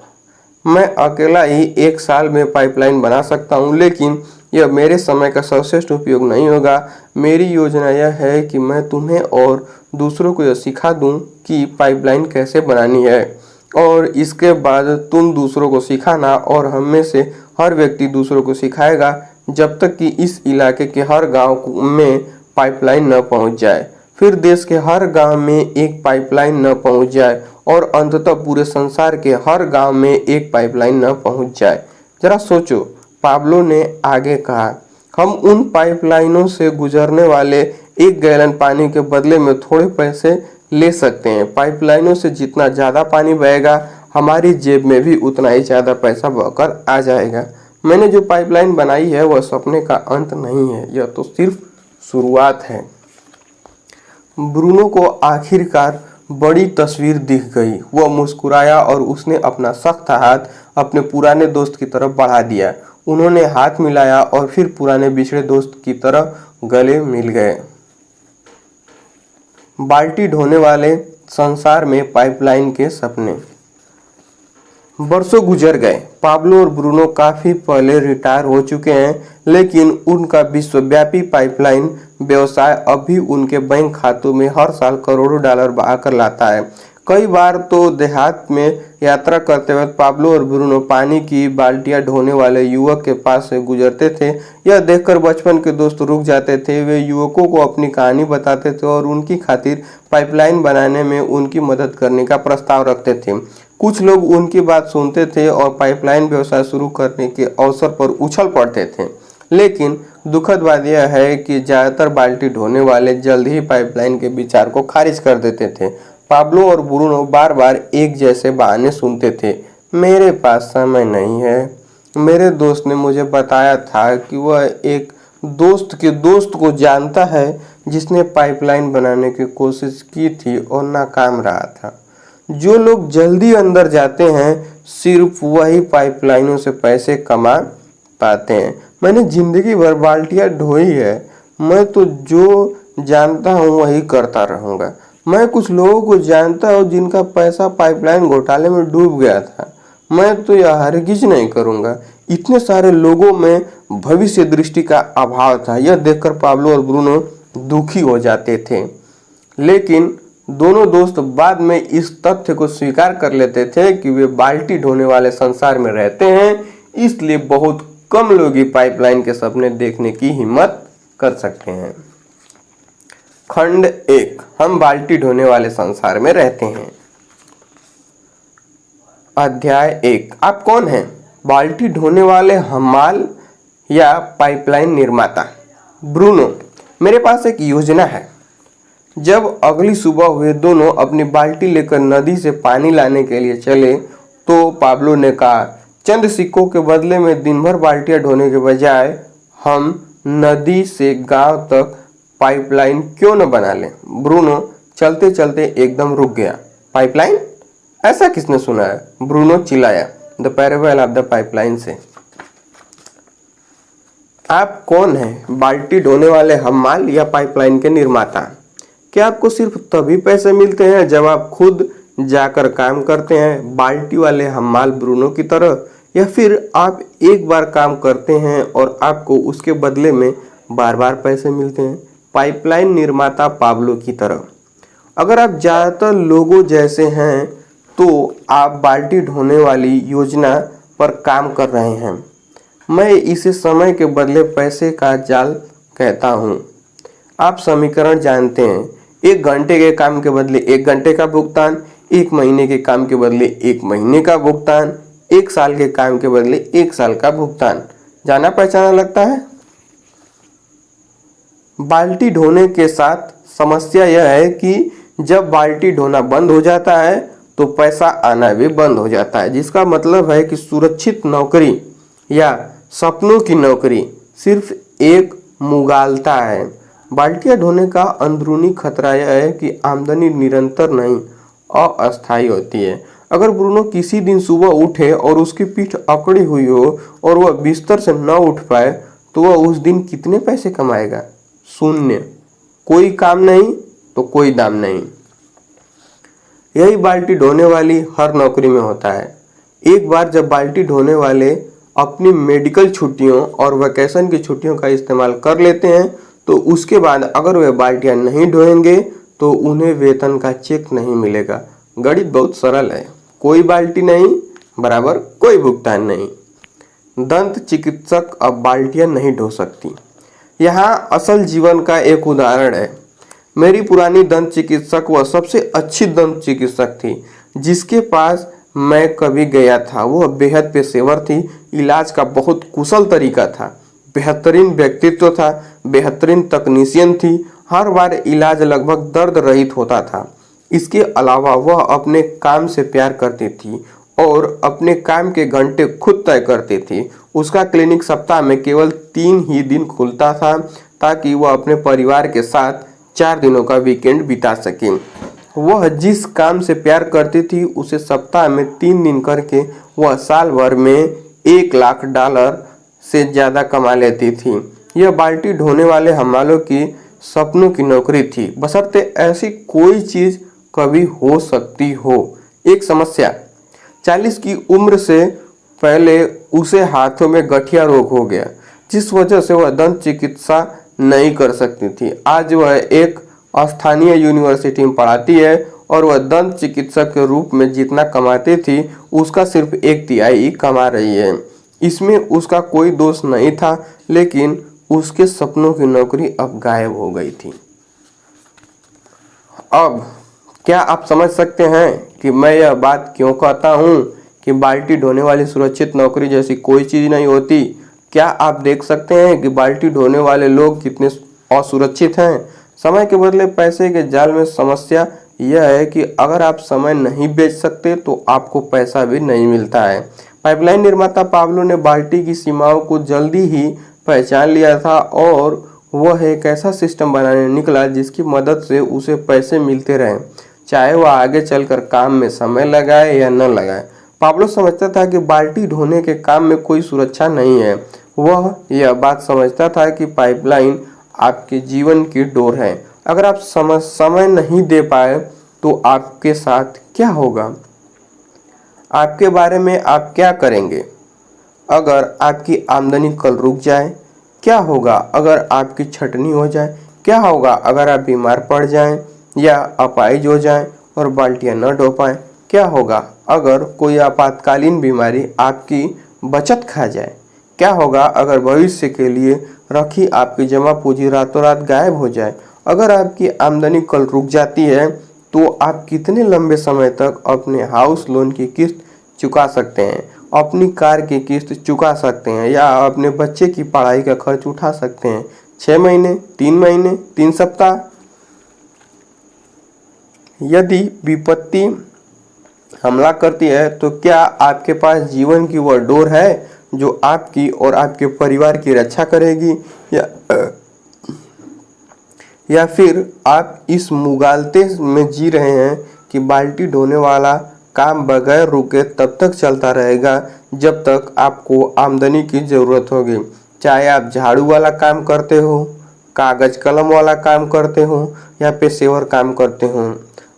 मैं अकेला ही 1 साल में पाइपलाइन बना सकता हूँ, लेकिन यह मेरे समय का सर्वश्रेष्ठ उपयोग नहीं होगा। मेरी योजना यह है कि मैं तुम्हें और दूसरों को यह सिखा दूँ कि पाइपलाइन कैसे बनानी है, और इसके बाद तुम दूसरों को सिखाना, और हम में से हर व्यक्ति दूसरों को सिखाएगा जब तक कि इस इलाके के हर गांव में पाइपलाइन न पहुंच जाए, फिर देश के हर गांव में एक पाइपलाइन न पहुंच जाए, और अंततः पूरे संसार के हर गांव में एक पाइपलाइन न पहुंच जाए। जरा सोचो, पाब्लो ने आगे कहा, हम उन पाइपलाइनों से गुजरने वाले 1 गैलन पानी के बदले में थोड़े पैसे ले सकते हैं। पाइपलाइनों से जितना ज़्यादा पानी बहेगा, हमारी जेब में भी उतना ही ज़्यादा पैसा बहकर आ जाएगा। मैंने जो पाइपलाइन बनाई है वह सपने का अंत नहीं है, यह तो सिर्फ शुरुआत है। ब्रूनो को आखिरकार बड़ी तस्वीर दिख गई। वह मुस्कुराया और उसने अपना सख्त हाथ अपने पुराने दोस्त की तरफ बढ़ा दिया। उन्होंने हाथ मिलाया और फिर पुराने बिछड़े दोस्त की तरह गले मिल गए। बाल्टी ढोने वाले संसार में पाइपलाइन के सपने। बरसों गुजर गए। पाब्लो और ब्रूनो काफी पहले रिटायर हो चुके हैं, लेकिन उनका विश्वव्यापी पाइपलाइन व्यवसाय अब भी उनके बैंक खातों में हर साल करोड़ों डॉलर बहाकर लाता है। कई बार तो देहात में यात्रा करते वक्त पाब्लो और ब्रूनो पानी की बाल्टियां ढोने वाले युवक के पास से गुजरते थे। यह देखकर बचपन के दोस्त रुक जाते थे। वे युवकों को अपनी कहानी बताते थे और उनकी खातिर पाइपलाइन बनाने में उनकी मदद करने का प्रस्ताव रखते थे। कुछ लोग उनकी बात सुनते थे और पाइपलाइन व्यवसाय शुरू करने के अवसर पर उछल पड़ते थे, लेकिन दुखद बात यह है कि ज्यादातर बाल्टी ढोने वाले जल्द ही पाइपलाइन के विचार को खारिज कर देते थे। पाब्लो और ब्रूनो बार बार एक जैसे बहाने सुनते थे। मेरे पास समय नहीं है, मेरे दोस्त ने मुझे बताया था कि वह एक दोस्त के दोस्त को जानता है जिसने पाइपलाइन बनाने की कोशिश की थी और नाकाम रहा था। जो लोग जल्दी अंदर जाते हैं सिर्फ वही पाइपलाइनों से पैसे कमा पाते हैं। मैंने जिंदगी भर बाल्टियां ढोई है, मैं तो जो जानता हूँ वही करता रहूंगा। मैं कुछ लोगों को जानता हूँ जिनका पैसा पाइपलाइन घोटाले में डूब गया था। मैं तो यह हरगिज नहीं करूंगा। इतने सारे लोगों में भविष्य दृष्टि का अभाव था। यह देखकर पाब्लो और ब्रूनो दुखी हो जाते थे, लेकिन दोनों दोस्त बाद में इस तथ्य को स्वीकार कर लेते थे कि वे बाल्टी ढोने वाले संसार में रहते हैं, इसलिए बहुत कम लोग ही पाइपलाइन के सपने देखने की हिम्मत कर सकते हैं। खंड 1, हम बाल्टी ढोने वाले संसार में रहते हैं। अध्याय 1, आप कौन हैं? बाल्टी ढोने वाले हमाल या पाइपलाइन निर्माता? ब्रूनो, मेरे पास एक योजना है। जब अगली सुबह वे दोनों अपनी बाल्टी लेकर नदी से पानी लाने के लिए चले तो पाब्लो ने कहा, चंद सिक्कों के बदले में दिन भर बाल्टियां ढोने के बजाय हम नदी से गांव तक पाइपलाइन क्यों न बना लें? ब्रूनो चलते चलते एकदम रुक गया। पाइपलाइन? ऐसा किसने सुना है? ब्रूनो चिल्लाया। The parable of the pipeline से। आप कौन हैं? बाल्टी ढोने वाले हमाल या पाइपलाइन के निर्माता? क्या आपको सिर्फ तभी पैसे मिलते हैं जब आप खुद जाकर काम करते हैं, बाल्टी वाले हमाल ब्रूनो की तरह, या फिर आप एक बार काम करते हैं और आपको उसके बदले में बार बार पैसे मिलते हैं, पाइपलाइन निर्माता पाब्लो की तरह? अगर आप ज़्यादातर लोगों जैसे हैं तो आप बाल्टी ढोने वाली योजना पर काम कर रहे हैं। मैं इसे समय के बदले पैसे का जाल कहता हूँ। आप समीकरण जानते हैं। 1 घंटे के काम के बदले 1 घंटे का भुगतान, 1 महीने के काम के बदले 1 महीने का भुगतान, 1 साल के काम के बदले 1 साल का भुगतान। जाना पहचाना लगता है। बाल्टी ढोने के साथ समस्या यह है कि जब बाल्टी ढोना बंद हो जाता है तो पैसा आना भी बंद हो जाता है, जिसका मतलब है कि सुरक्षित नौकरी या सपनों की नौकरी सिर्फ एक मुगालता है। बाल्टियां ढोने का अंदरूनी खतरा यह है कि आमदनी निरंतर नहीं, अस्थायी होती है। अगर ब्रूनो किसी दिन सुबह उठे और उसकी पीठ अकड़ी हुई हो और वह बिस्तर से न उठ पाए तो वह उस दिन कितने पैसे कमाएगा? शून्य। कोई काम नहीं तो कोई दाम नहीं। यही बाल्टी ढोने वाली हर नौकरी में होता है। एक बार जब बाल्टी ढोने वाले अपनी मेडिकल छुट्टियों और वैकेशन की छुट्टियों का इस्तेमाल कर लेते हैं तो उसके बाद अगर वे बाल्टियां नहीं ढोएंगे तो उन्हें वेतन का चेक नहीं मिलेगा। गणित बहुत सरल है। कोई बाल्टी नहीं बराबर कोई भुगतान नहीं। दंत चिकित्सक अब बाल्टियां नहीं ढो सकती। यहाँ असल जीवन का एक उदाहरण है। मेरी पुरानी दंत चिकित्सक वह सबसे अच्छी दंत चिकित्सक थी जिसके पास मैं कभी गया था। वह बेहद पेशेवर थी, इलाज का बहुत कुशल तरीका था, बेहतरीन व्यक्तित्व था, बेहतरीन तकनीशियन थी। हर बार इलाज लगभग दर्द रहित होता था। इसके अलावा वह अपने काम से प्यार करती थी और अपने काम के घंटे खुद तय करती थी। उसका क्लिनिक सप्ताह में केवल 3 ही दिन खुलता था ताकि वह अपने परिवार के साथ 4 दिनों का वीकेंड बिता सके। वह जिस काम से प्यार करती थी उसे सप्ताह में 3 दिन करके वह साल भर में $1,00,000 से ज़्यादा कमा लेती थी। यह बाल्टी ढोने वाले हमालों की सपनों की नौकरी थी, बशर्ते ऐसी कोई चीज़ कभी हो सकती हो। एक समस्या, 40 की उम्र से पहले उसे हाथों में गठिया रोग हो गया जिस वजह से वह दंत चिकित्सा नहीं कर सकती थी। आज वह एक स्थानीय यूनिवर्सिटी में पढ़ाती है और वह दंत चिकित्सक के रूप में जितना कमाती थी उसका सिर्फ 1/3 कमा रही है। इसमें उसका कोई दोष नहीं था, लेकिन उसके सपनों की नौकरी अब गायब हो गई थी। अब क्या आप समझ सकते हैं कि मैं यह बात क्यों कहता हूँ कि बाल्टी ढोने वाली सुरक्षित नौकरी जैसी कोई चीज़ नहीं होती? क्या आप देख सकते हैं कि बाल्टी ढोने वाले लोग कितने असुरक्षित हैं? समय के बदले पैसे के जाल में समस्या यह है कि अगर आप समय नहीं बेच सकते तो आपको पैसा भी नहीं मिलता है। पाइपलाइन निर्माता पाब्लो ने बाल्टी की सीमाओं को जल्दी ही पहचान लिया था और वह एक ऐसा सिस्टम बनाने निकला जिसकी मदद से उसे पैसे मिलते रहे, चाहे वह आगे चलकर काम में समय लगाए या न लगाए। पाब्लो समझता था कि बाल्टी ढोने के काम में कोई सुरक्षा नहीं है। वह यह बात समझता था कि पाइपलाइन आपके जीवन की डोर है। अगर आप समय नहीं दे पाए तो आपके साथ क्या होगा? आपके बारे में आप क्या करेंगे? अगर आपकी आमदनी कल रुक जाए, क्या होगा? अगर आपकी छटनी हो जाए, क्या होगा? अगर आप बीमार पड़ जाएं या अपाहिज हो जाएं और बाल्टियां न ढो पाएं, क्या होगा? अगर कोई आपातकालीन बीमारी आपकी बचत खा जाए, क्या होगा? अगर भविष्य के लिए रखी आपकी जमा पूंजी रातों रात गायब हो जाए, अगर आपकी आमदनी कल रुक जाती है तो आप कितने लंबे समय तक अपने हाउस लोन की किस्त चुका सकते हैं, अपनी कार की किस्त चुका सकते हैं या अपने बच्चे की पढ़ाई का खर्च उठा सकते हैं? 6 महीने, 3 महीने, 3 सप्ताह? यदि विपत्ति हमला करती है तो क्या आपके पास जीवन की वह डोर है जो आपकी और आपके परिवार की रक्षा करेगी, या फिर आप इस मुगालते में जी रहे हैं कि बाल्टी ढोने वाला काम बगैर रुके तब तक चलता रहेगा जब तक आपको आमदनी की ज़रूरत होगी? चाहे आप झाड़ू वाला काम करते हो, कागज कलम वाला काम करते हो या पेशेवर काम करते हो,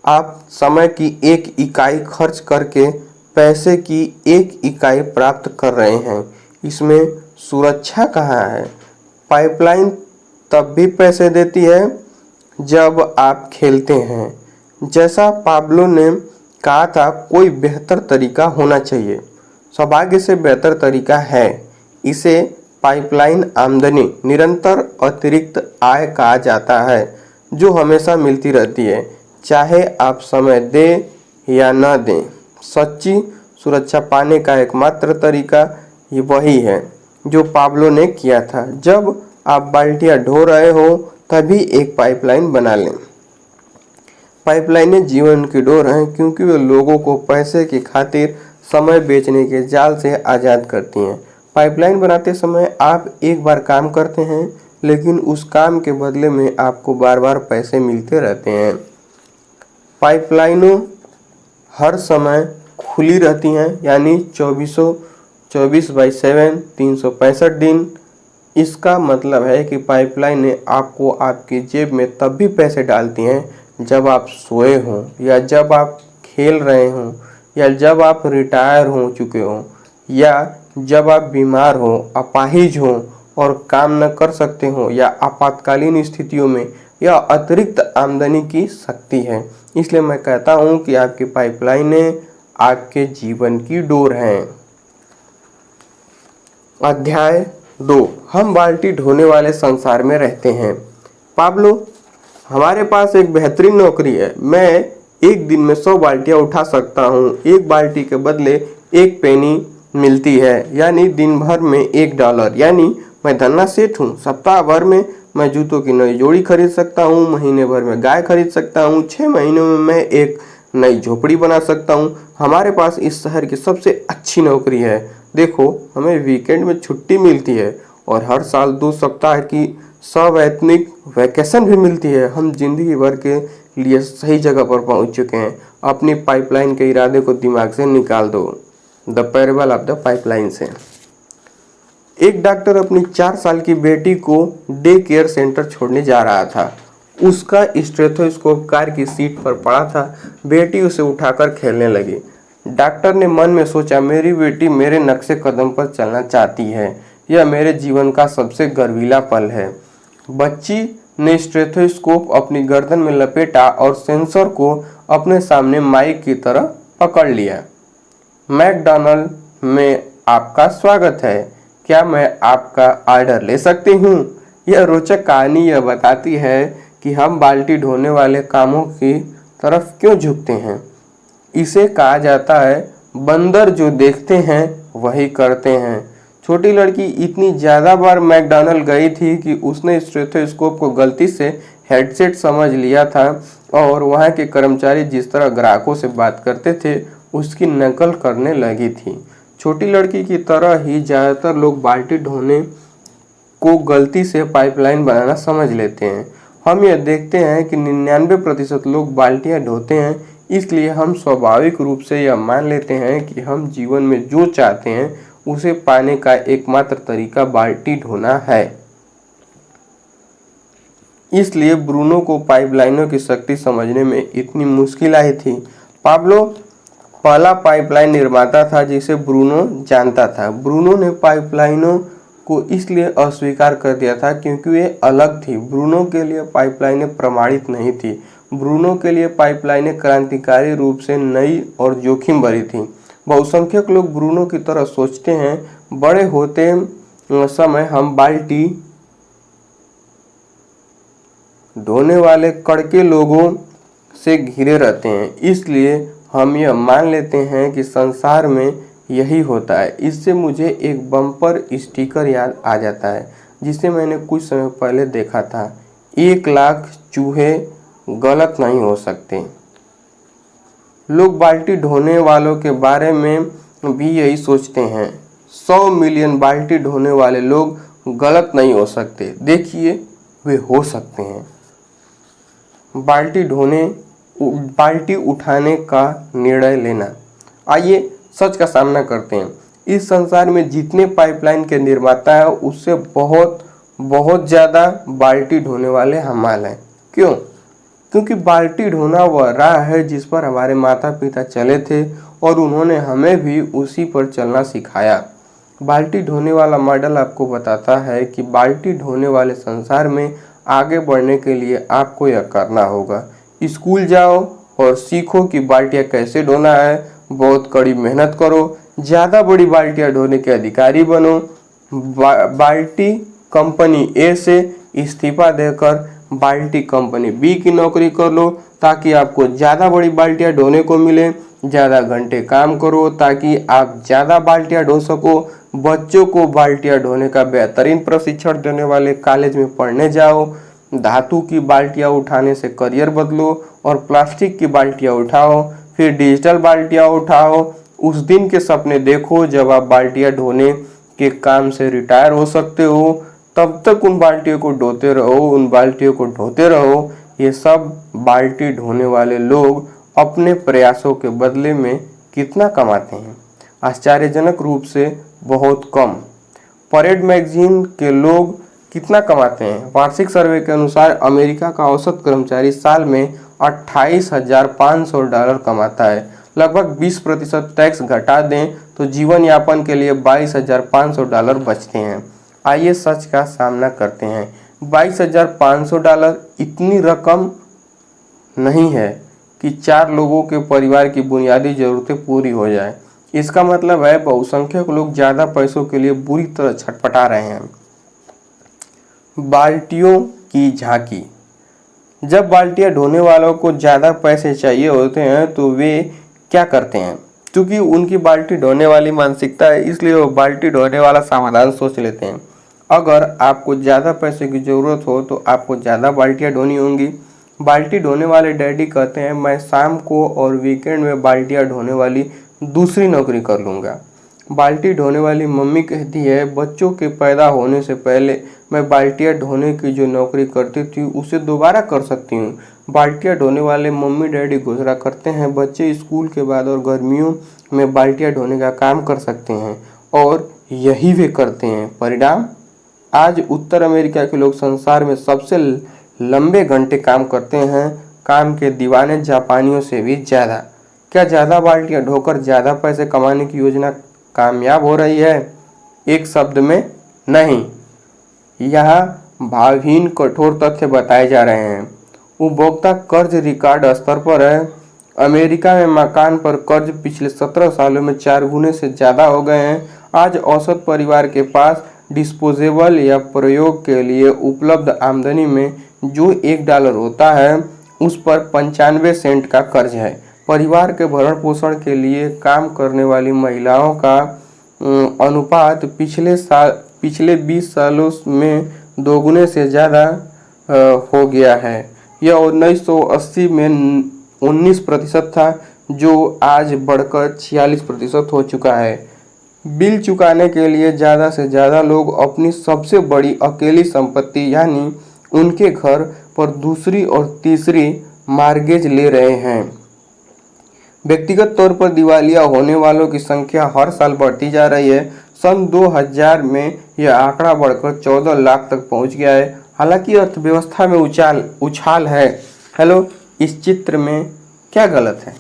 आप समय की 1 इकाई खर्च करके पैसे की 1 इकाई प्राप्त कर रहे हैं। इसमें सुरक्षा कहाँ है? पाइपलाइन तब भी पैसे देती है जब आप खेलते हैं। जैसा पाब्लो ने कहा था, कोई बेहतर तरीका होना चाहिए। सौभाग्य से बेहतर तरीका है। इसे पाइपलाइन आमदनी, निरंतर अतिरिक्त आय कहा जाता है जो हमेशा मिलती रहती है, चाहे आप समय दें या न दें। सच्ची सुरक्षा पाने का एकमात्र तरीका ये वही है जो पाब्लो ने किया था। जब आप बाल्टियां ढो रहे हो तभी एक पाइपलाइन बना लें। पाइपलाइनें जीवन की डोर हैं क्योंकि वे लोगों को पैसे की खातिर समय बेचने के जाल से आज़ाद करती हैं। पाइपलाइन बनाते समय आप एक बार काम करते हैं, लेकिन उस काम के बदले में आपको बार बार पैसे मिलते रहते हैं। पाइपलाइनों हर समय खुली रहती हैं, यानी 24/7 365 दिन इसका मतलब है कि पाइपलाइनें आपको आपकी जेब में तब भी पैसे डालती हैं जब आप सोए हों, या जब आप खेल रहे हों, या जब आप रिटायर हो चुके हों, या जब आप बीमार हो, अपाहिज हो और काम न कर सकते हो, या आपातकालीन स्थितियों में यह अतिरिक्त आमदनी की शक्ति है। इसलिए मैं कहता हूँ कि आपकी पाइपलाइनें आपके जीवन की डोर हैं। अध्याय 2, हम बाल्टी ढोने वाले संसार में रहते हैं। पाब्लो, हमारे पास एक बेहतरीन नौकरी है। मैं एक दिन में 100 बाल्टियां उठा सकता हूँ। एक बाल्टी के बदले 1 पेनी मिलती है, यानी दिन भर में $1। यानी मैं धन्ना सेठ हूँ। सप्ताह भर में मैं जूतों की नई जोड़ी खरीद सकता हूँ, महीने भर में गाय खरीद सकता हूँ, 6 महीनों में मैं एक नई झोपड़ी बना सकता हूँ। हमारे पास इस शहर की सबसे अच्छी नौकरी है। देखो, हमें वीकेंड में छुट्टी मिलती है और हर साल 2 सप्ताह की सवैतनिक वैकेशन भी मिलती है। हम जिंदगी भर के लिए सही जगह पर पहुंच चुके हैं। अपनी पाइपलाइन के इरादे को दिमाग से निकाल दो। The parable of the pipeline से। एक डॉक्टर अपनी 4 साल की बेटी को डे केयर सेंटर छोड़ने जा रहा था। उसका स्टेथोस्कोप कार की सीट पर पड़ा था। बेटी उसे उठाकर खेलने लगी। डॉक्टर ने मन में सोचा, मेरी बेटी मेरे नक्शे कदम पर चलना चाहती है। यह मेरे जीवन का सबसे गर्वीला पल है। बच्ची ने स्टेथोस्कोप अपनी गर्दन में लपेटा और सेंसर को अपने सामने माइक की तरह पकड़ लिया। मैकडॉनल्ड में आपका स्वागत है। क्या मैं आपका ऑर्डर ले सकती हूँ? यह रोचक कहानी यह बताती है कि हम बाल्टी ढोने वाले कामों की तरफ क्यों झुकते हैं। इसे कहा जाता है, बंदर जो देखते हैं वही करते हैं। छोटी लड़की इतनी ज़्यादा बार मैकडॉनल्ड गई थी कि उसने स्टेथोस्कोप को गलती से हेडसेट समझ लिया था और वहाँ के कर्मचारी जिस तरह ग्राहकों से बात करते थे उसकी नकल करने लगी थी। छोटी लड़की की तरह ही ज़्यादातर लोग बाल्टी ढोने को गलती से पाइपलाइन बनाना समझ लेते हैं। हम यह देखते हैं कि 99% लोग बाल्टियाँ ढोते हैं, इसलिए हम स्वाभाविक रूप से यह मान लेते हैं कि हम जीवन में जो चाहते हैं उसे पाने का एकमात्र तरीका बाल्टी ढोना है। इसलिए ब्रूनो को पाइपलाइनों की शक्ति समझने में इतनी मुश्किल आई थी। पाब्लो पहला पाइपलाइन निर्माता था जिसे ब्रूनो जानता था। ब्रूनो ने पाइपलाइनों को इसलिए अस्वीकार कर दिया था क्योंकि वे अलग थी। ब्रूनो के लिए पाइपलाइनें प्रमाणित नहीं थी। ब्रूनो के लिए पाइपलाइनें क्रांतिकारी रूप से नई और जोखिम भरी थी। बहुसंख्यक लोग ब्रूनो की तरह सोचते हैं। बड़े होते समय हम बाल्टी ढोने वाले कड़के लोगों से घिरे रहते हैं, इसलिए हम यह मान लेते हैं कि संसार में यही होता है। इससे मुझे एक बम्पर स्टिकर याद आ जाता है जिसे मैंने कुछ समय पहले देखा था। 1 लाख चूहे गलत नहीं हो सकते। लोग बाल्टी ढोने वालों के बारे में भी यही सोचते हैं। 100 मिलियन बाल्टी ढोने वाले लोग गलत नहीं हो सकते। देखिए, वे हो सकते हैं। बाल्टी उठाने का निर्णय लेना। आइए सच का सामना करते हैं। इस संसार में जितने पाइपलाइन के निर्माता हैं उससे बहुत ज़्यादा बाल्टी ढोने वाले हमाल हैं। क्यों? क्योंकि बाल्टी ढोना वह राह है जिस पर हमारे माता पिता चले थे और उन्होंने हमें भी उसी पर चलना सिखाया। बाल्टी ढोने वाला मॉडल आपको बताता है कि बाल्टी ढोने वाले संसार में आगे बढ़ने के लिए आपको यह करना होगा। स्कूल जाओ और सीखो कि बाल्टियाँ कैसे ढोना है। बहुत कड़ी मेहनत करो, ज़्यादा बड़ी बाल्टियाँ ढोने के अधिकारी बनो। बाल्टी कंपनी ए से इस्तीफा देकर बाल्टी कंपनी बी की नौकरी कर लो ताकि आपको ज़्यादा बड़ी बाल्टियाँ ढोने को मिले। ज़्यादा घंटे काम करो ताकि आप ज़्यादा बाल्टियाँ ढो सको। बच्चों को बाल्टियाँ ढोने का बेहतरीन प्रशिक्षण देने वाले कॉलेज में पढ़ने जाओ। धातु की बाल्टियाँ उठाने से करियर बदलो और प्लास्टिक की बाल्टियाँ उठाओ, फिर डिजिटल बाल्टियाँ उठाओ। उस दिन के सपने देखो जब आप बाल्टियाँ ढोने के काम से रिटायर हो सकते हो। तब तक उन बाल्टियों को ढोते रहो, उन बाल्टियों को ढोते रहो। ये सब बाल्टी ढोने वाले लोग अपने प्रयासों के बदले में कितना कमाते हैं? आश्चर्यजनक रूप से बहुत कम। परेड मैगजीन के लोग कितना कमाते हैं? वार्षिक सर्वे के अनुसार अमेरिका का औसत कर्मचारी साल में $28,500 कमाता है। लगभग 20% टैक्स घटा दें तो जीवन यापन के लिए $22,500 बचते हैं। आइए सच का सामना करते हैं। $22,500 इतनी रकम नहीं है कि 4 लोगों के परिवार की बुनियादी जरूरतें पूरी हो जाए। इसका मतलब है बहुसंख्यक लोग ज्यादा पैसों के लिए बुरी तरह छटपटा रहे हैं। बाल्टियों की झांकी। जब बाल्टियां ढोने वालों को ज्यादा पैसे चाहिए होते हैं तो वे क्या करते हैं? क्योंकि उनकी बाल्टी ढोने वाली मानसिकता है, इसलिए वो बाल्टी ढोने वाला समाधान सोच लेते हैं। अगर आपको ज्यादा पैसे की जरूरत हो तो आपको ज्यादा बाल्टियां ढोनी होंगी। बाल्टी ढोने वाले डैडी कहते हैं, मैं शाम को और वीकेंड में बाल्टियां ढोने वाली दूसरी नौकरी कर लूँगा। बाल्टी ढोने वाली मम्मी कहती है, बच्चों के पैदा होने से पहले मैं बाल्टियां ढोने की जो नौकरी करती थी उसे दोबारा कर सकती हूँ। बाल्टियां ढोने वाले मम्मी डैडी घोषणा करते हैं, बच्चे स्कूल के बाद और गर्मियों में बाल्टियां ढोने का काम कर सकते हैं, और यही वे करते हैं। परिणाम, आज उत्तर अमेरिका के लोग संसार में सबसे लंबे घंटे काम करते हैं, काम के दीवाने जापानियों से भी ज्यादा। क्या ज्यादा बाल्टियां ढोकर ज्यादा पैसे कमाने की योजना कामयाब हो रही है? एक शब्द में, नहीं। यहाँ भावहीन कठोर तथ्य बताए जा रहे हैं। उपभोक्ता कर्ज रिकॉर्ड स्तर पर है। अमेरिका में मकान पर कर्ज पिछले 17 सालों में 4 गुने से ज्यादा हो गए हैं। आज औसत परिवार के पास डिस्पोजेबल या प्रयोग के लिए उपलब्ध आमदनी में जो $1 होता है उस पर 95 सेंट का कर्ज है। परिवार के भरण पोषण के लिए काम करने वाली महिलाओं का अनुपात पिछले 20 सालों में 2 गुने से ज़्यादा हो गया है। यह 1980 में 19% था, जो आज बढ़कर 46% हो चुका है। बिल चुकाने के लिए ज़्यादा से ज़्यादा लोग अपनी सबसे बड़ी अकेली संपत्ति यानी उनके घर पर दूसरी और तीसरी मार्गेज ले रहे हैं। व्यक्तिगत तौर पर दिवालिया होने वालों की संख्या हर साल बढ़ती जा रही है। सन 2000 में यह आंकड़ा बढ़कर 14 लाख तक पहुंच गया है। हालांकि अर्थव्यवस्था में उछाल है। हेलो, इस चित्र में क्या गलत है?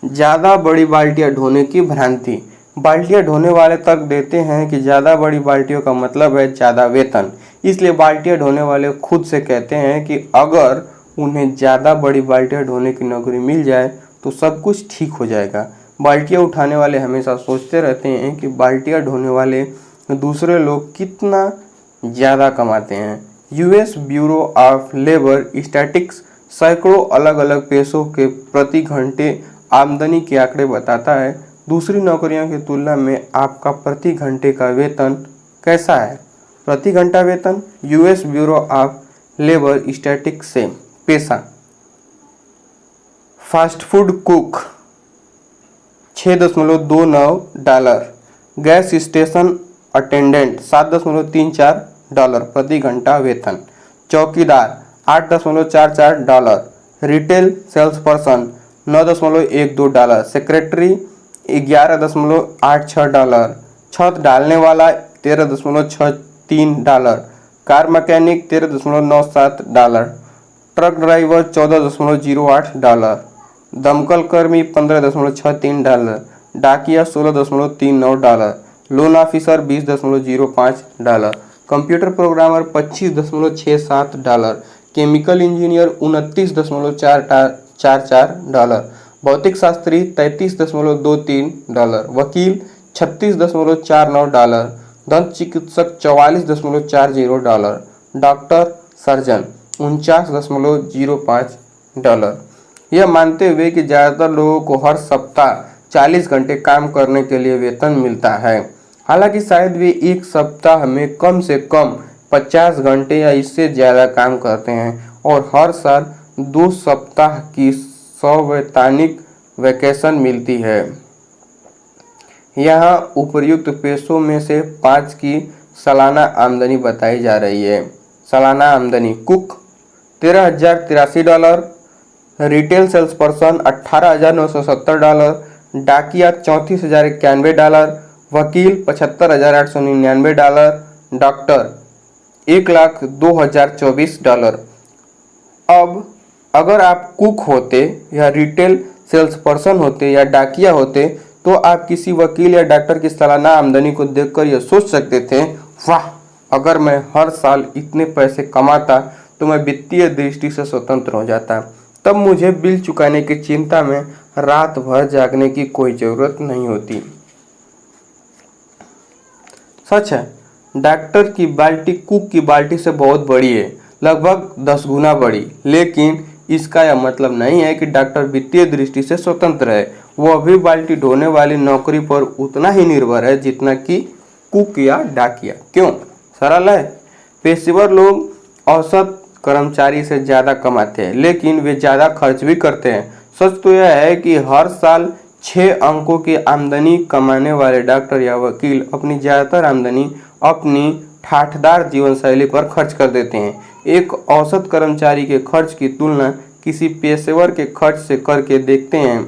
ज़्यादा बड़ी बाल्टियां ढोने की भ्रांति। बाल्टियां ढोने वाले तर्क देते हैं कि ज़्यादा बड़ी बाल्टियों का मतलब है ज़्यादा वेतन। इसलिए बाल्टियां ढोने वाले खुद से कहते हैं कि अगर उन्हें ज़्यादा बड़ी बाल्टियां ढोने की नौकरी मिल जाए तो सब कुछ ठीक हो जाएगा। बाल्टियां उठाने वाले हमेशा सोचते रहते हैं कि बाल्टियां ढोने वाले दूसरे लोग कितना ज़्यादा कमाते हैं। US bureau of labour statistics सैकड़ों अलग अलग पेशों के प्रति घंटे आमदनी के आंकड़े बताता है। दूसरी नौकरियों की तुलना में आपका प्रति घंटे का वेतन कैसा है? प्रति घंटा वेतन US bureau of labour statistics से। पेशा, fast food cook $6.29, gas station attendant $7.34 प्रति घंटा वेतन, चौकीदार $8.44, रिटेल सेल्स पर्सन $9.12, सेक्रेटरी $11.86, छत डालने वाला $13.63, कार मैकेनिक $13.97, ट्रक ड्राइवर $14.08, दमकल कर्मी $15.63, डाकिया $16.39, loan officer $20.05, computer programmer $25.67, chemical engineer $29.44, भौतिक शास्त्री $33.23, वकील $36.49, दंत चिकित्सक $44.40, डॉक्टर सर्जन $49.05। यह मानते हुए कि ज़्यादातर लोगों को हर सप्ताह 40 घंटे काम करने के लिए वेतन मिलता है। हालांकि शायद वे एक सप्ताह में कम से कम 50 घंटे या इससे ज़्यादा काम करते हैं और हर साल 2 सप्ताह की सवैतनिक वैकेशन मिलती है। यहाँ उपर्युक्त पेशों में से 5 की सालाना आमदनी बताई जा रही है। सालाना आमदनी: कुक $13,083, रिटेल सेल्स पर्सन $18,970, डाकिया $34,091, वकील $75,899, डॉक्टर $1,02,024। अब अगर आप कुक होते या रिटेल सेल्स पर्सन होते या डाकिया होते तो आप किसी वकील या डॉक्टर की सालाना आमदनी को देखकर यह सोच सकते थे, वाह, अगर मैं हर साल इतने पैसे कमाता तो मैं वित्तीय दृष्टि से स्वतंत्र हो जाता। तब मुझे बिल चुकाने की चिंता में रात भर जागने की कोई जरूरत नहीं होती। सच है, डॉक्टर की बाल्टी कुक की बाल्टी से बहुत बड़ी है, लगभग 10 गुना बड़ी। लेकिन इसका यह मतलब नहीं है कि डॉक्टर वित्तीय दृष्टि से स्वतंत्र है। वह भी बाल्टी ढोने वाली नौकरी पर उतना ही निर्भर है जितना कि कुक या डाकिया। क्यों? सरल है। पेशेवर लोग औसत कर्मचारी से ज़्यादा कमाते हैं, लेकिन वे ज़्यादा खर्च भी करते हैं। सच तो यह है कि हर साल 6 अंकों की आमदनी कमाने वाले डॉक्टर या वकील अपनी ज़्यादातर आमदनी अपनी ठाठदार जीवन शैली पर खर्च कर देते हैं। एक औसत कर्मचारी के खर्च की तुलना किसी पेशेवर के खर्च से करके देखते हैं।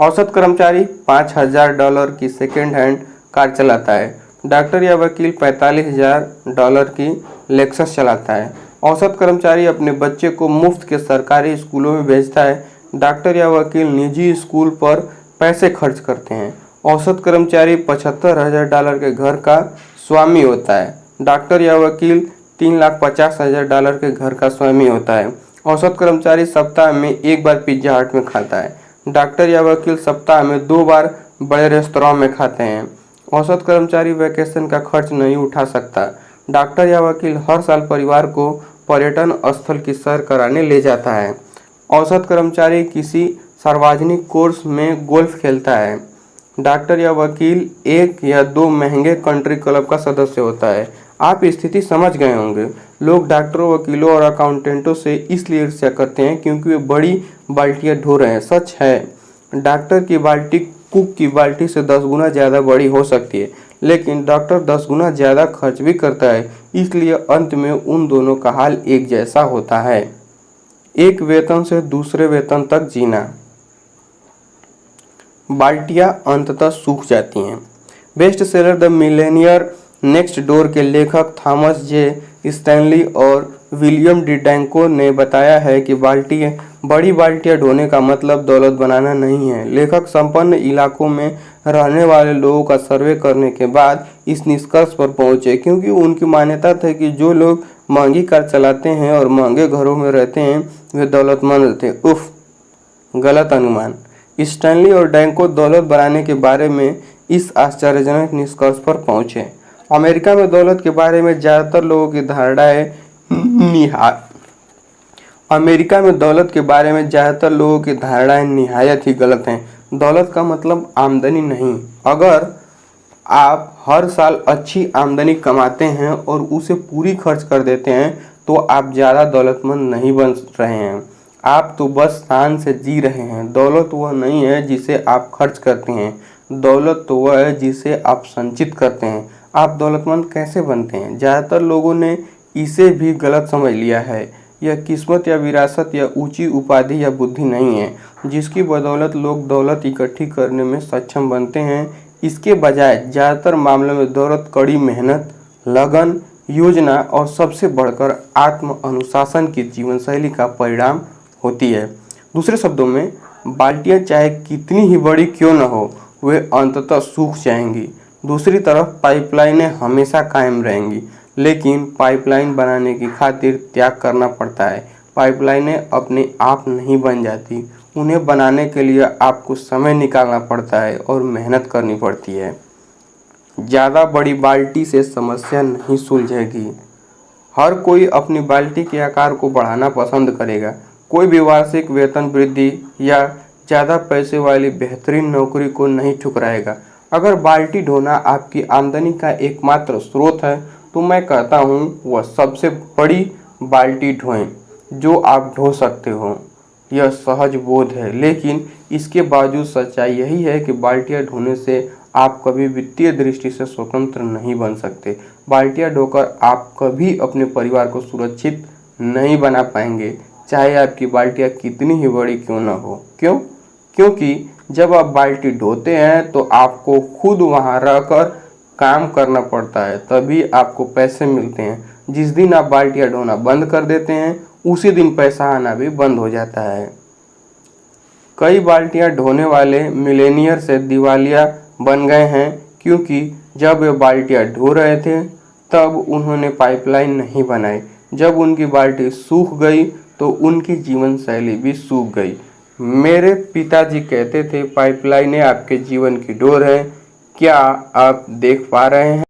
औसत कर्मचारी $5,000 की सेकेंड हैंड कार चलाता है। डॉक्टर या वकील $45,000 की लेक्सस चलाता है। औसत कर्मचारी अपने बच्चे को मुफ्त के सरकारी स्कूलों में भेजता है। डॉक्टर या वकील निजी स्कूल पर पैसे खर्च करते हैं। औसत कर्मचारी $75,000 के घर का स्वामी होता है। डॉक्टर या वकील $3,50,000 के घर का स्वामी होता है। औसत कर्मचारी सप्ताह में एक बार पिज्जा हट में खाता है। डॉक्टर या वकील सप्ताह में 2 बार बड़े रेस्तरां में खाते हैं। औसत कर्मचारी वैकेशन का खर्च नहीं उठा सकता। डॉक्टर या वकील हर साल परिवार को पर्यटन स्थल की सैर कराने ले जाता है। औसत कर्मचारी किसी सार्वजनिक कोर्स में गोल्फ खेलता है। डॉक्टर या वकील 1 या 2 महंगे कंट्री क्लब का सदस्य होता है। आप स्थिति समझ गए होंगे। लोग डॉक्टरों, वकीलों और अकाउंटेंटों से इसलिए ईर्ष्या करते हैं क्योंकि वे बड़ी बाल्टियां ढो रहे हैं। सच है, डॉक्टर की बाल्टी कुक की बाल्टी से 10 गुना ज़्यादा बड़ी हो सकती है, लेकिन डॉक्टर 10 गुना ज़्यादा खर्च भी करता है। इसलिए अंत में उन दोनों का हाल एक जैसा होता है, एक वेतन से दूसरे वेतन तक जीना। बाल्टियां अंततः सूख जाती हैं। Best seller the Millionaire next door के लेखक थॉमस जे स्टैनली और विलियम डी डैंको ने बताया है कि बड़ी बाल्टियां ढोने का मतलब दौलत बनाना नहीं है। लेखक संपन्न इलाकों में रहने वाले लोगों का सर्वे करने के बाद इस निष्कर्ष पर पहुंचे, क्योंकि उनकी मान्यता थी कि जो लोग महंगी कार चलाते हैं और महंगे घरों में रहते हैं वे दौलतमंद थे। उफ, गलत अनुमान। स्टैनली और डैंको दौलत बनाने के बारे में इस आश्चर्यजनक निष्कर्ष पर पहुंचे। अमेरिका में दौलत के बारे में ज़्यादातर लोगों की धारणाएं निहायत ही गलत हैं। दौलत का मतलब आमदनी नहीं। अगर आप हर साल अच्छी आमदनी कमाते हैं और उसे पूरी खर्च कर देते हैं तो आप ज़्यादा दौलतमंद नहीं बन रहे हैं, आप तो बस शान से जी रहे हैं। दौलत वह नहीं है जिसे आप खर्च करते हैं, दौलत तो वह है जिसे आप संचित करते हैं। आप दौलतमंद कैसे बनते हैं? ज़्यादातर लोगों ने इसे भी गलत समझ लिया है। यह किस्मत या विरासत या ऊंची उपाधि या बुद्धि नहीं है जिसकी बदौलत लोग दौलत इकट्ठी करने में सक्षम बनते हैं। इसके बजाय ज़्यादातर मामलों में दौलत कड़ी मेहनत, लगन, योजना और सबसे बढ़कर आत्म अनुशासन की जीवन शैली का परिणाम होती है। दूसरे शब्दों में, बाल्टियां चाहे कितनी ही बड़ी क्यों न हो, वे अंततः सूख जाएंगी। दूसरी तरफ पाइपलाइनें हमेशा कायम रहेंगी, लेकिन पाइपलाइन बनाने की खातिर त्याग करना पड़ता है। पाइपलाइनें अपने आप नहीं बन जाती, उन्हें बनाने के लिए आपको समय निकालना पड़ता है और मेहनत करनी पड़ती है। ज़्यादा बड़ी बाल्टी से समस्या नहीं सुलझेगी। हर कोई अपनी बाल्टी के आकार को बढ़ाना पसंद करेगा। कोई भी वार्षिक वेतन वृद्धि या ज़्यादा पैसे वाली बेहतरीन नौकरी को नहीं ठुकराएगा। अगर बाल्टी ढोना आपकी आमदनी का एकमात्र स्रोत है तो मैं कहता हूँ वह सबसे बड़ी बाल्टी ढोएं जो आप ढो सकते हो। यह सहज बोध है, लेकिन इसके बावजूद सच्चाई यही है कि बाल्टियाँ ढोने से आप कभी वित्तीय दृष्टि से स्वतंत्र नहीं बन सकते। बाल्टियाँ ढोकर आप कभी अपने परिवार को सुरक्षित नहीं बना पाएंगे, चाहे आपकी बाल्टियाँ कितनी ही बड़ी क्यों न हो। क्यों? क्योंकि जब आप बाल्टी ढोते हैं तो आपको खुद वहां रहकर काम करना पड़ता है, तभी आपको पैसे मिलते हैं। जिस दिन आप बाल्टियां ढोना बंद कर देते हैं उसी दिन पैसा आना भी बंद हो जाता है। कई बाल्टियां ढोने वाले मिलेनियर से दिवालिया बन गए हैं, क्योंकि जब वे बाल्टियां ढो रहे थे तब उन्होंने पाइपलाइन नहीं बनाई। जब उनकी बाल्टी सूख गई तो उनकी जीवन शैली भी सूख गई। मेरे पिताजी कहते थे, पाइपलाइनें आपके जीवन की डोर है। क्या आप देख पा रहे हैं?